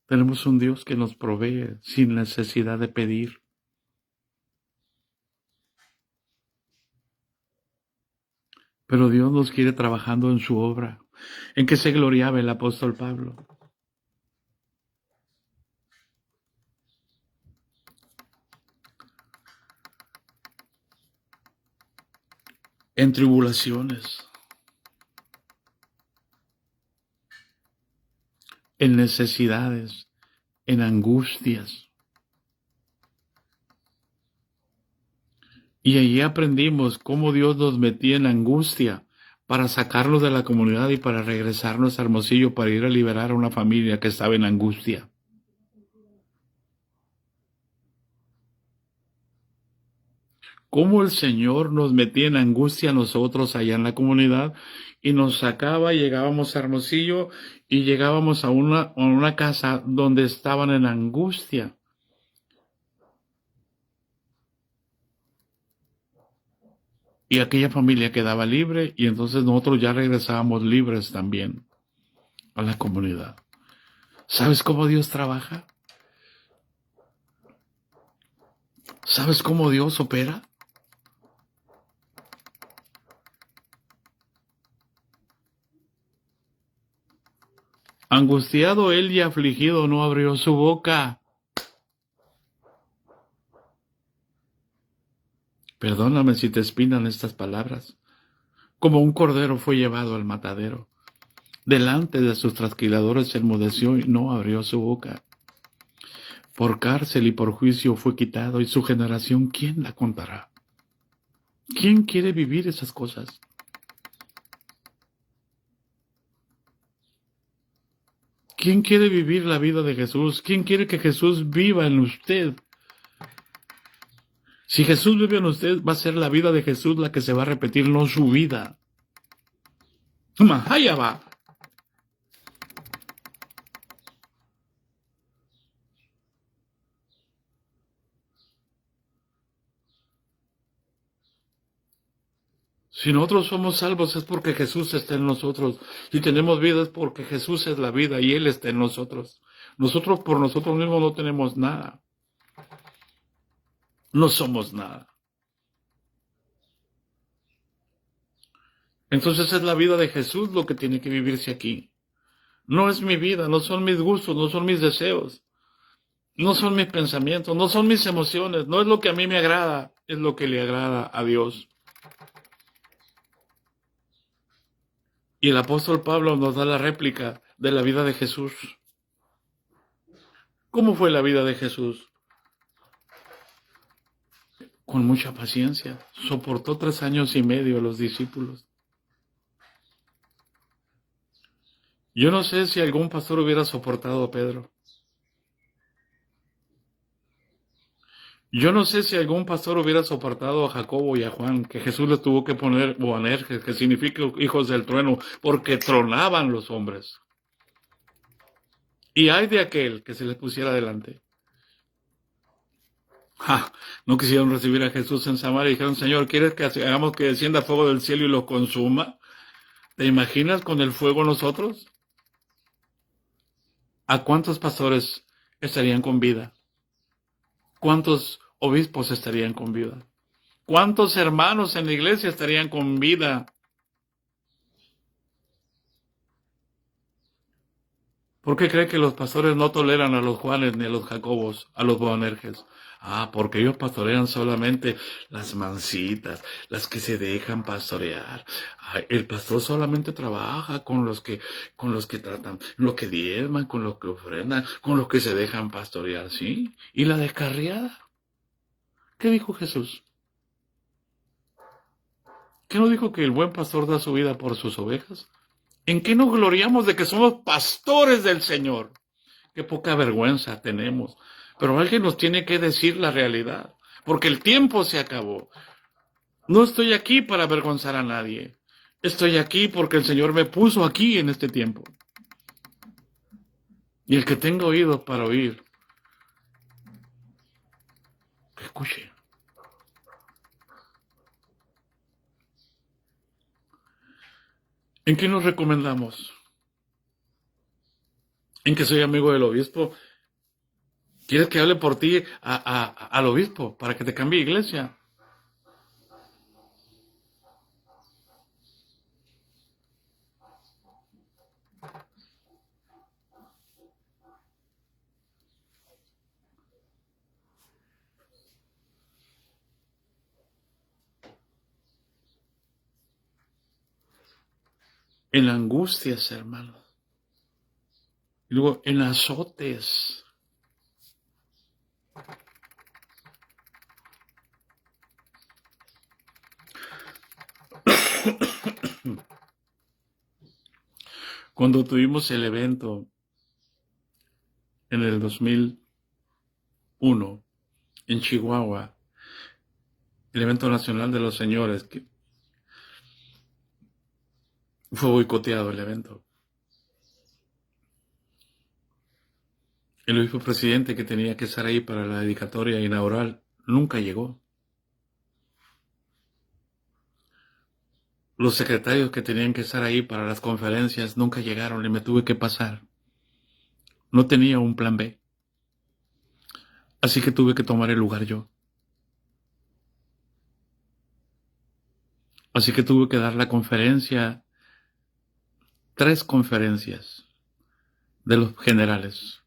Tenemos un Dios que nos provee sin necesidad de pedir. Pero Dios nos quiere trabajando en su obra. ¿En qué se gloriaba el apóstol Pablo? En tribulaciones, en necesidades, en angustias. Y allí aprendimos cómo Dios nos metía en angustia para sacarnos de la comunidad y para regresarnos a Hermosillo para ir a liberar a una familia que estaba en angustia. Cómo el Señor nos metía en angustia a nosotros allá en la comunidad y nos sacaba, llegábamos a Hermosillo y llegábamos a una casa donde estaban en angustia. Y aquella familia quedaba libre y entonces nosotros ya regresábamos libres también a la comunidad. ¿Sabes cómo Dios trabaja? ¿Sabes cómo Dios opera? Angustiado él y afligido no abrió su boca. Perdóname si te espinan estas palabras. Como un cordero fue llevado al matadero. Delante de sus trasquiladores se enmudeció y no abrió su boca. Por cárcel y por juicio fue quitado, y su generación, ¿quién la contará? ¿Quién quiere vivir esas cosas? ¿Quién quiere vivir la vida de Jesús? ¿Quién quiere que Jesús viva en usted? Si Jesús vive en usted, va a ser la vida de Jesús la que se va a repetir, no su vida. Allá va. Si nosotros somos salvos es porque Jesús está en nosotros. Si tenemos vida es porque Jesús es la vida y Él está en nosotros. Nosotros por nosotros mismos no tenemos nada. No somos nada. Entonces es la vida de Jesús lo que tiene que vivirse aquí. No es mi vida, no son mis gustos, no son mis deseos, no son mis pensamientos, no son mis emociones, no es lo que a mí me agrada, es lo que le agrada a Dios. Y el apóstol Pablo nos da la réplica de la vida de Jesús. ¿Cómo fue la vida de Jesús? con mucha paciencia. Soportó 3 años y medio a los discípulos. Yo no sé si algún pastor hubiera soportado a Pedro. Yo no sé si algún pastor hubiera soportado a Jacobo y a Juan, que Jesús les tuvo que poner Boanerges, que significa hijos del trueno, porque tronaban los hombres. Y hay de aquel que se les pusiera delante. No quisieron recibir a Jesús en Samaria y dijeron, Señor, ¿quieres que hagamos que descienda fuego del cielo y los consuma? ¿Te imaginas con el fuego nosotros? ¿A cuántos pastores estarían con vida? ¿Cuántos obispos estarían con vida? ¿Cuántos hermanos en la iglesia estarían con vida? ¿Por qué cree que los pastores no toleran a los Juanes ni a los Jacobos, a los Boanerges? Porque ellos pastorean solamente las mansitas, las que se dejan pastorear. El pastor solamente trabaja con los que tratan, los que diezman, con los que ofrendan, con los que se dejan pastorear, ¿sí? ¿Y la descarriada? ¿Qué dijo Jesús? ¿Qué no dijo que el buen pastor da su vida por sus ovejas? ¿En qué nos gloriamos de que somos pastores del Señor? Qué poca vergüenza tenemos. Pero alguien nos tiene que decir la realidad, porque el tiempo se acabó. No estoy aquí para avergonzar a nadie. Estoy aquí porque el Señor me puso aquí en este tiempo. Y el que tenga oídos para oír, que escuche. ¿En qué nos recomendamos? ¿En que soy amigo del obispo? ¿Quieres que hable por ti al obispo para que te cambie iglesia? En angustias, hermano. Y luego en azotes. Cuando tuvimos el evento en el 2001 en Chihuahua, el evento nacional de los señores, que fue boicoteado el evento. El obispo presidente que tenía que estar ahí para la dedicatoria inaugural nunca llegó. Los secretarios que tenían que estar ahí para las conferencias nunca llegaron y me tuve que pasar. No tenía un plan B. Así que tuve que tomar el lugar yo. Así que tuve que dar la conferencia, 3 conferencias de los generales.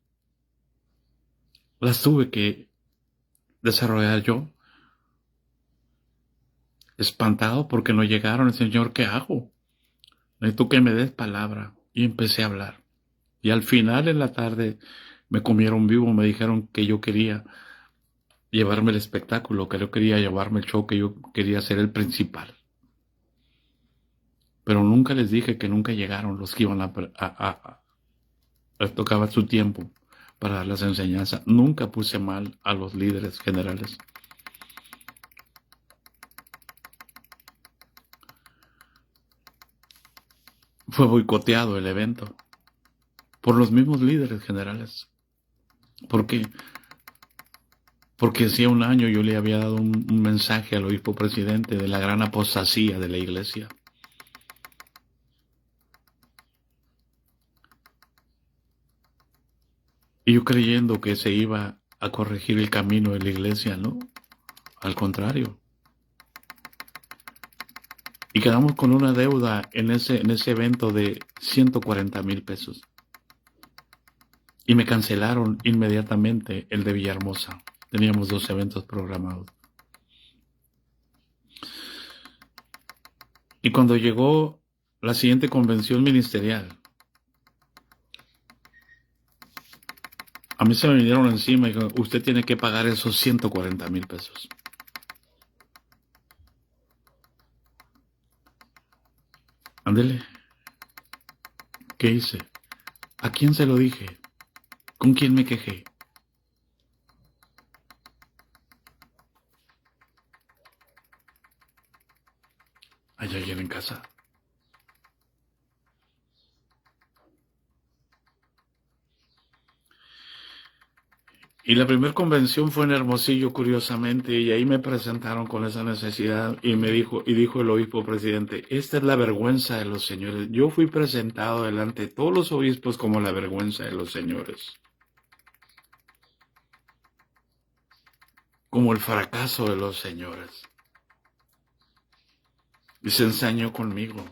Las tuve que desarrollar yo. Espantado porque no llegaron. Señor, ¿qué hago? Necesito que me des palabra. Y empecé a hablar. Y al final, en la tarde, me comieron vivo. Me dijeron que yo quería llevarme el espectáculo, que yo quería llevarme el show, que yo quería ser el principal. Pero nunca les dije que nunca llegaron los que iban les tocaba su tiempo para dar las enseñanzas. Nunca puse mal a los líderes generales. Fue boicoteado el evento por los mismos líderes generales. ¿Por qué? Porque hacía un año yo le había dado un mensaje al obispo presidente de la gran apostasía de la iglesia. Y yo creyendo que se iba a corregir el camino de la iglesia, ¿no? Al contrario. Y quedamos con una deuda en ese evento de 140,000 pesos. Y me cancelaron inmediatamente el de Villahermosa. Teníamos 2 eventos programados. Y cuando llegó la siguiente convención ministerial, a mí se me vinieron encima y dijeron, usted tiene que pagar esos 140,000 pesos. Ándele. ¿Qué hice? ¿A quién se lo dije? ¿Con quién me quejé? ¿Hay alguien en casa? Y la primera convención fue en Hermosillo, curiosamente, y ahí me presentaron con esa necesidad y dijo el obispo presidente, esta es la vergüenza de los señores. Yo fui presentado delante de todos los obispos como la vergüenza de los señores, como el fracaso de los señores. Y se ensañó conmigo.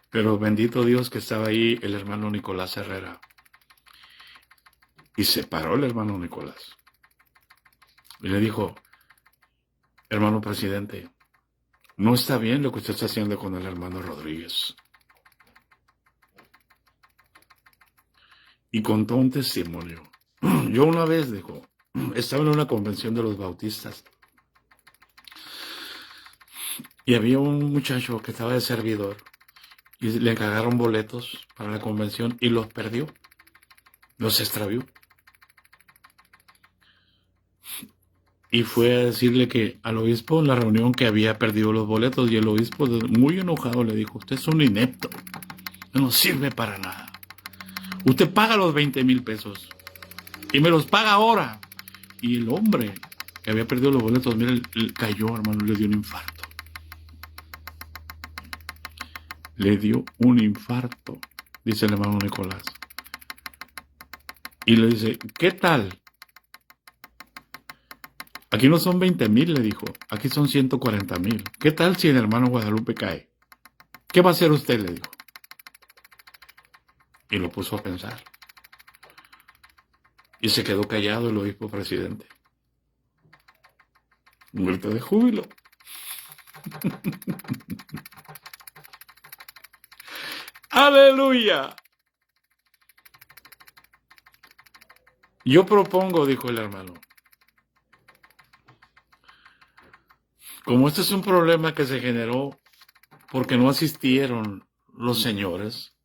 Pero bendito Dios que estaba ahí el hermano Nicolás Herrera. Y se paró el hermano Nicolás. Y le dijo, hermano presidente, no está bien lo que usted está haciendo con el hermano Rodríguez. Y contó un testimonio. Yo una vez, dijo, estaba en una convención de los bautistas. Y había un muchacho que estaba de servidor. Y le encargaron boletos para la convención y los perdió. Los extravió. Y fue a decirle que al obispo en la reunión que había perdido los boletos, y el obispo muy enojado le dijo, usted es un inepto, no sirve para nada. Usted paga los 20,000 pesos y me los paga ahora. Y el hombre que había perdido los boletos, mira, cayó, hermano, le dio un infarto. Le dio un infarto, dice el hermano Nicolás. Y le dice, ¿qué tal? Aquí no son 20,000, le dijo, aquí son 140,000. ¿Qué tal si el hermano Guadalupe cae? ¿Qué va a hacer usted? Le dijo. Y lo puso a pensar. Y se quedó callado el obispo presidente. Un grito de júbilo. ¡Aleluya! Yo propongo, dijo el hermano, como este es un problema que se generó porque no asistieron los señores,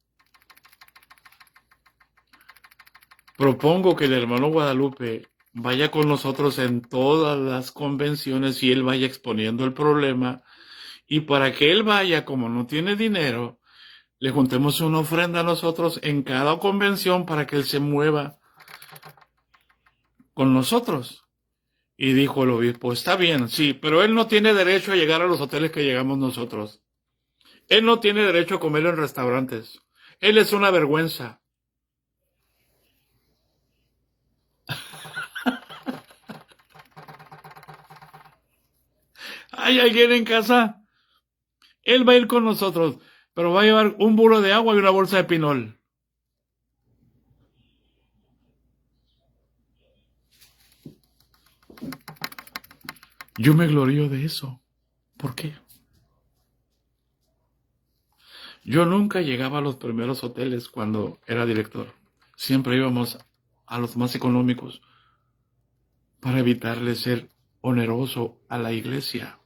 propongo que el hermano Guadalupe vaya con nosotros en todas las convenciones y él vaya exponiendo el problema, y para que él vaya, como no tiene dinero, le juntemos una ofrenda a nosotros en cada convención para que él se mueva con nosotros. Y dijo el obispo, está bien, sí, pero él no tiene derecho a llegar a los hoteles que llegamos nosotros. Él no tiene derecho a comer en restaurantes. Él es una vergüenza. ¿Hay alguien en casa? Él va a ir con nosotros, pero va a llevar un burro de agua y una bolsa de pinol. Yo me glorío de eso. ¿Por qué? Yo nunca llegaba a los primeros hoteles cuando era director. Siempre íbamos a los más económicos para evitarle ser oneroso a la iglesia.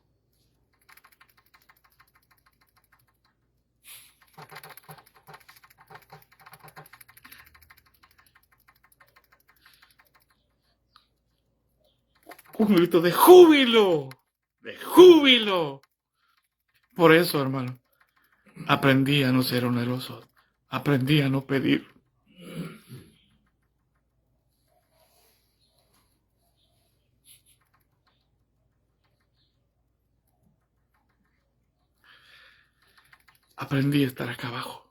Un grito de júbilo, de júbilo. Por eso, hermano, aprendí a no ser oneroso, aprendí a no pedir. Aprendí a estar acá abajo,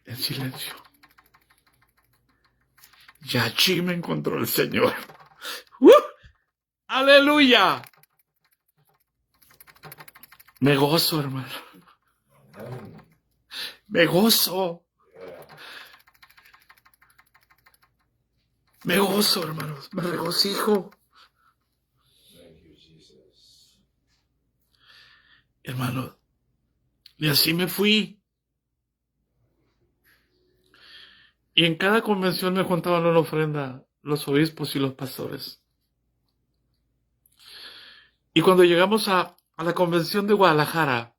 en silencio. Y allí me encontró el Señor. ¡Aleluya! Me gozo, hermano. Me gozo. Me gozo, hermanos. Me regocijo. Hermanos. Y así me fui. Y en cada convención me juntaban una ofrenda los obispos y los pastores. Y cuando llegamos a a la convención de Guadalajara.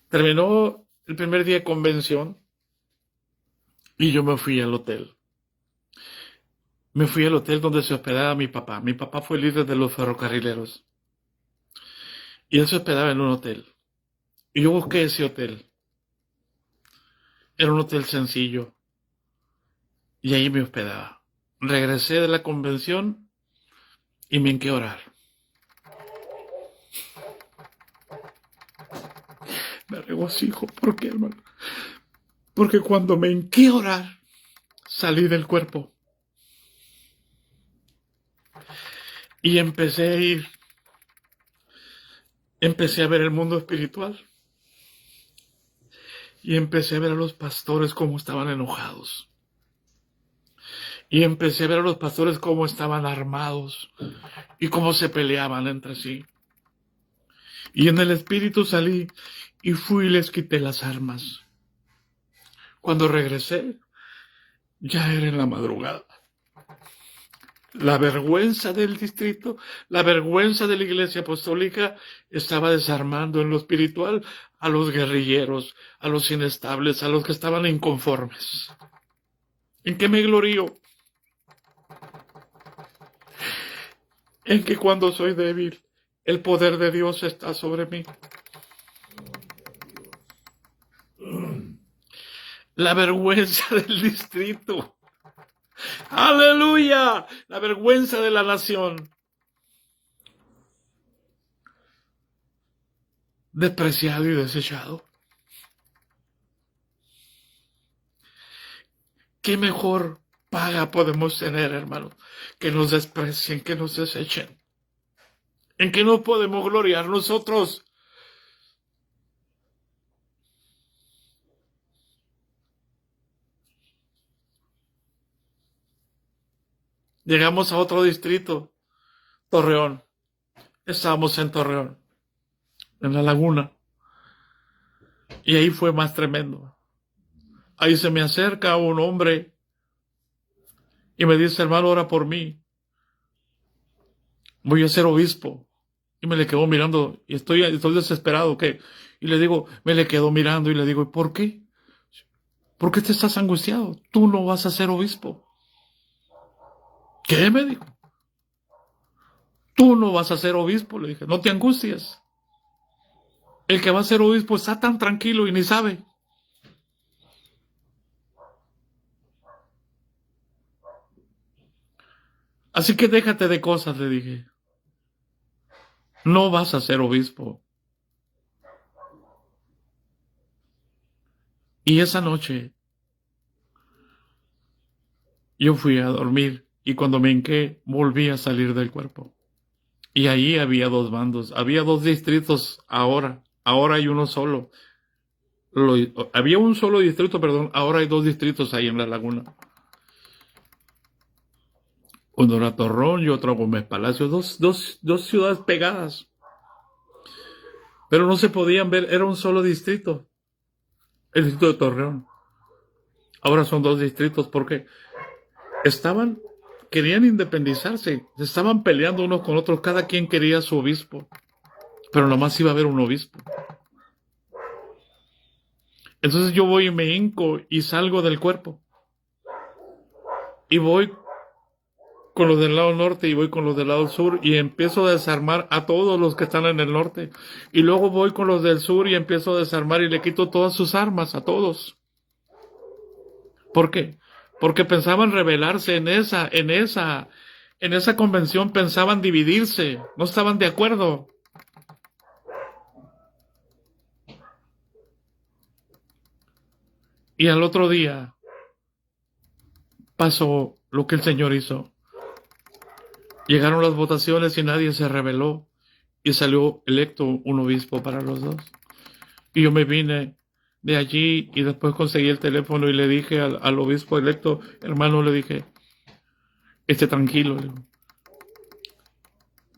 Terminó el primer día de convención y yo me fui al hotel. Me fui al hotel donde se hospedaba mi papá. Mi papá fue líder de los ferrocarrileros. Y él se hospedaba en un hotel. Y yo busqué ese hotel. Era un hotel sencillo. Y ahí me hospedaba. Regresé de la convención y me hinqué a orar. Me regocijo. ¿Por qué, hermano? Porque cuando me hinqué a orar, salí del cuerpo. Y empecé a ir. Empecé a ver el mundo espiritual. Y empecé a ver a los pastores cómo estaban enojados. Y empecé a ver a los pastores cómo estaban armados y cómo se peleaban entre sí. Y en el espíritu salí y fui y les quité las armas. Cuando regresé, ya era en la madrugada. La vergüenza del distrito, la vergüenza de la iglesia apostólica estaba desarmando en lo espiritual a los guerrilleros, a los inestables, a los que estaban inconformes. ¿En qué me glorío? En que cuando soy débil, el poder de Dios está sobre mí. La vergüenza del distrito. ¡Aleluya! La vergüenza de la nación. Despreciado y desechado. ¿Qué mejor paga podemos tener, hermano? Que nos desprecien, que nos desechen. ¿En qué nos podemos gloriar nosotros? Llegamos a otro distrito, Torreón. Estábamos en Torreón, en la laguna. Y ahí fue más tremendo. Ahí se me acerca un hombre y me dice, hermano, ora por mí. Voy a ser obispo. Y me le quedo mirando y estoy desesperado. ¿Qué? Y le digo, me le quedo mirando y le digo, ¿por qué? ¿Por qué te estás angustiado? Tú no vas a ser obispo. ¿Qué? Me dijo. Tú no vas a ser obispo. Le dije, no te angusties. El que va a ser obispo está tan tranquilo y ni sabe. Así que déjate de cosas, le dije. No vas a ser obispo. Y esa noche yo fui a dormir y cuando me hinqué volví a salir del cuerpo. Y ahí había dos bandos, había dos distritos ahora hay uno solo. Había un solo distrito, perdón, ahora hay dos distritos ahí en la laguna. Uno era Torreón y otro Gómez Palacio, dos ciudades pegadas. Pero no se podían ver, era un solo distrito, el distrito de Torreón. Ahora son dos distritos porque querían independizarse, se estaban peleando unos con otros, cada quien quería su obispo, pero nomás iba a haber un obispo. Entonces yo voy y me hinco y salgo del cuerpo. Y voy con los del lado norte y voy con los del lado sur y empiezo a desarmar a todos los que están en el norte. Y luego voy con los del sur y empiezo a desarmar y le quito todas sus armas a todos. ¿Por qué? Porque pensaban rebelarse en esa convención, pensaban dividirse, no estaban de acuerdo. Y al otro día pasó lo que el Señor hizo. Llegaron las votaciones y nadie se rebeló y salió electo un obispo para los dos. Y yo me vine de allí y después conseguí el teléfono y le dije al obispo electo, hermano, le dije, esté tranquilo. Le digo,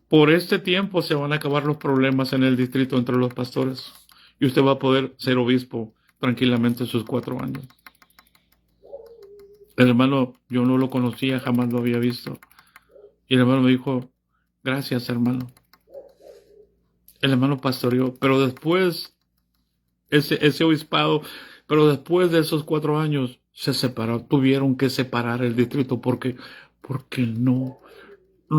por este tiempo se van a acabar los problemas en el distrito entre los pastores y usted va a poder ser obispo tranquilamente sus 4 años. El hermano, yo no lo conocía, jamás lo había visto. Y el hermano me dijo, gracias, hermano. el hermano pastoreó, pero después, ese obispado, pero después de esos 4 años, se separó, tuvieron que separar el distrito porque no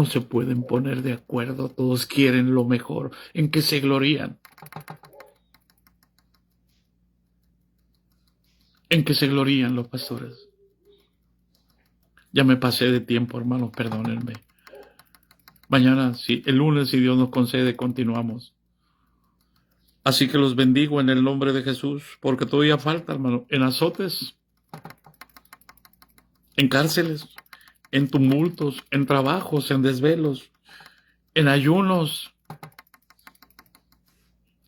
se pueden poner de acuerdo, todos quieren lo mejor, ¿en qué se glorían? ¿En qué se glorían los pastores? Ya me pasé de tiempo, hermanos, perdónenme. Mañana, el lunes, si Dios nos concede, continuamos. Así que los bendigo en el nombre de Jesús, porque todavía falta, hermano, en azotes, en cárceles, en tumultos, en trabajos, en desvelos, en ayunos.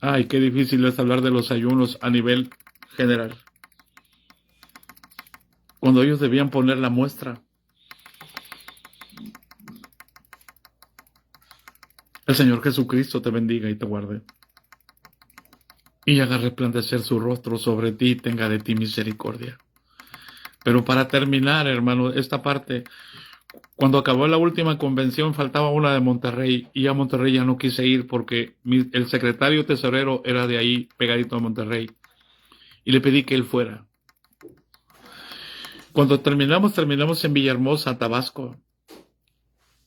Ay, qué difícil es hablar de los ayunos a nivel general, cuando ellos debían poner la muestra. El Señor Jesucristo te bendiga y te guarde, y haga resplandecer su rostro sobre ti y tenga de ti misericordia. Pero para terminar, hermano, esta parte, cuando acabó la última convención faltaba una de Monterrey, y a Monterrey ya no quise ir porque el secretario tesorero era de ahí, pegadito a Monterrey, y le pedí que él fuera. Cuando terminamos en Villahermosa, Tabasco.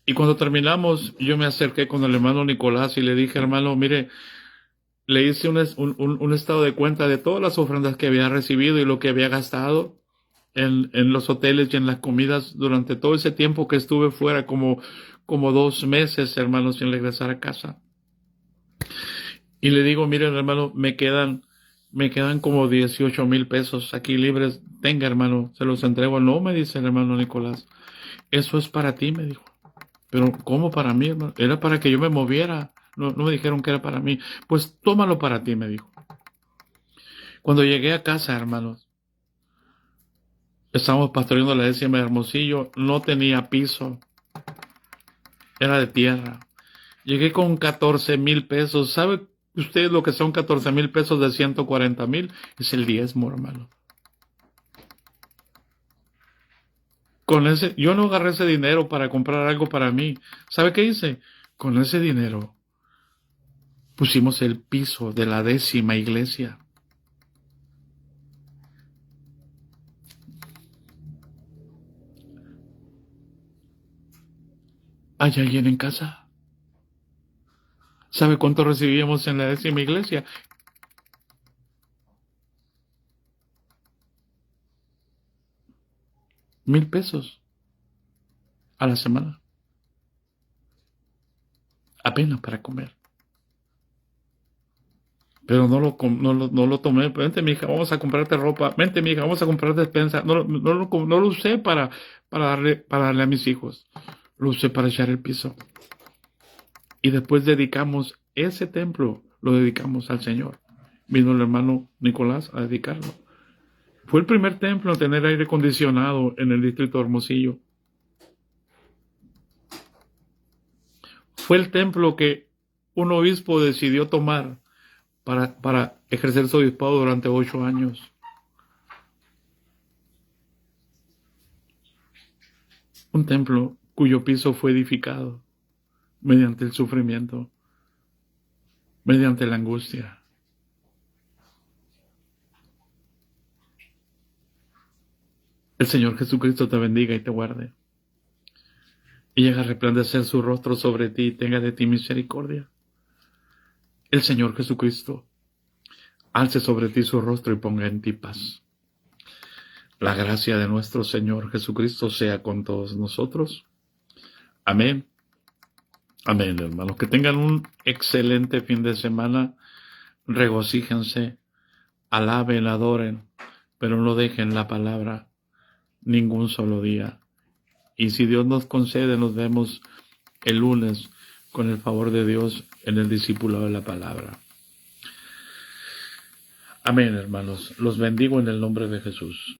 Y cuando terminamos, yo me acerqué con el hermano Nicolás y le dije, hermano, mire, le hice un estado de cuenta de todas las ofrendas que había recibido y lo que había gastado en los hoteles y en las comidas durante todo ese tiempo que estuve fuera, como 2 meses, hermano, sin regresar a casa. Y le digo, mire, hermano, me quedan como 18,000 pesos aquí libres. Tenga, hermano, se los entrego. No, me dice el hermano Nicolás, eso es para ti, me dijo. Pero ¿cómo para mí, hermano? Era para que yo me moviera. No me dijeron que era para mí. Pues tómalo para ti, me dijo. Cuando llegué a casa, hermanos, estábamos pastoreando la 10ª de Hermosillo, no tenía piso, era de tierra. Llegué con 14,000 pesos. ¿Sabe usted lo que son 14,000 pesos de 140,000? Es el diezmo, hermano. Yo no agarré ese dinero para comprar algo para mí. ¿Sabe qué hice? Con ese dinero pusimos el piso de la 10ª iglesia. ¿Hay alguien en casa? ¿Sabe cuánto recibíamos en la 10ª iglesia? 1,000 pesos a la semana. Apenas para comer. Pero no lo tomé. Vente, mija, vamos a comprarte ropa. Vente, mija, vamos a comprar despensa. No lo usé para darle a mis hijos. Lo usé para echar el piso. Y después dedicamos ese templo, lo dedicamos al Señor. Vino el hermano Nicolás a dedicarlo. Fue el primer templo en tener aire acondicionado en el distrito de Hermosillo. Fue el templo que un obispo decidió tomar para ejercer su obispado durante 8 años. Un templo cuyo piso fue edificado mediante el sufrimiento, mediante la angustia. El Señor Jesucristo te bendiga y te guarde, y haga resplandecer su rostro sobre ti y tenga de ti misericordia. El Señor Jesucristo alce sobre ti su rostro y ponga en ti paz. La gracia de nuestro Señor Jesucristo sea con todos nosotros. Amén. Amén, hermanos. Que tengan un excelente fin de semana. Regocíjense, alaben, adoren, pero no dejen la palabra ningún solo día. Y si Dios nos concede, nos vemos el lunes con el favor de Dios en el discipulado de la palabra. Amén, hermanos. Los bendigo en el nombre de Jesús.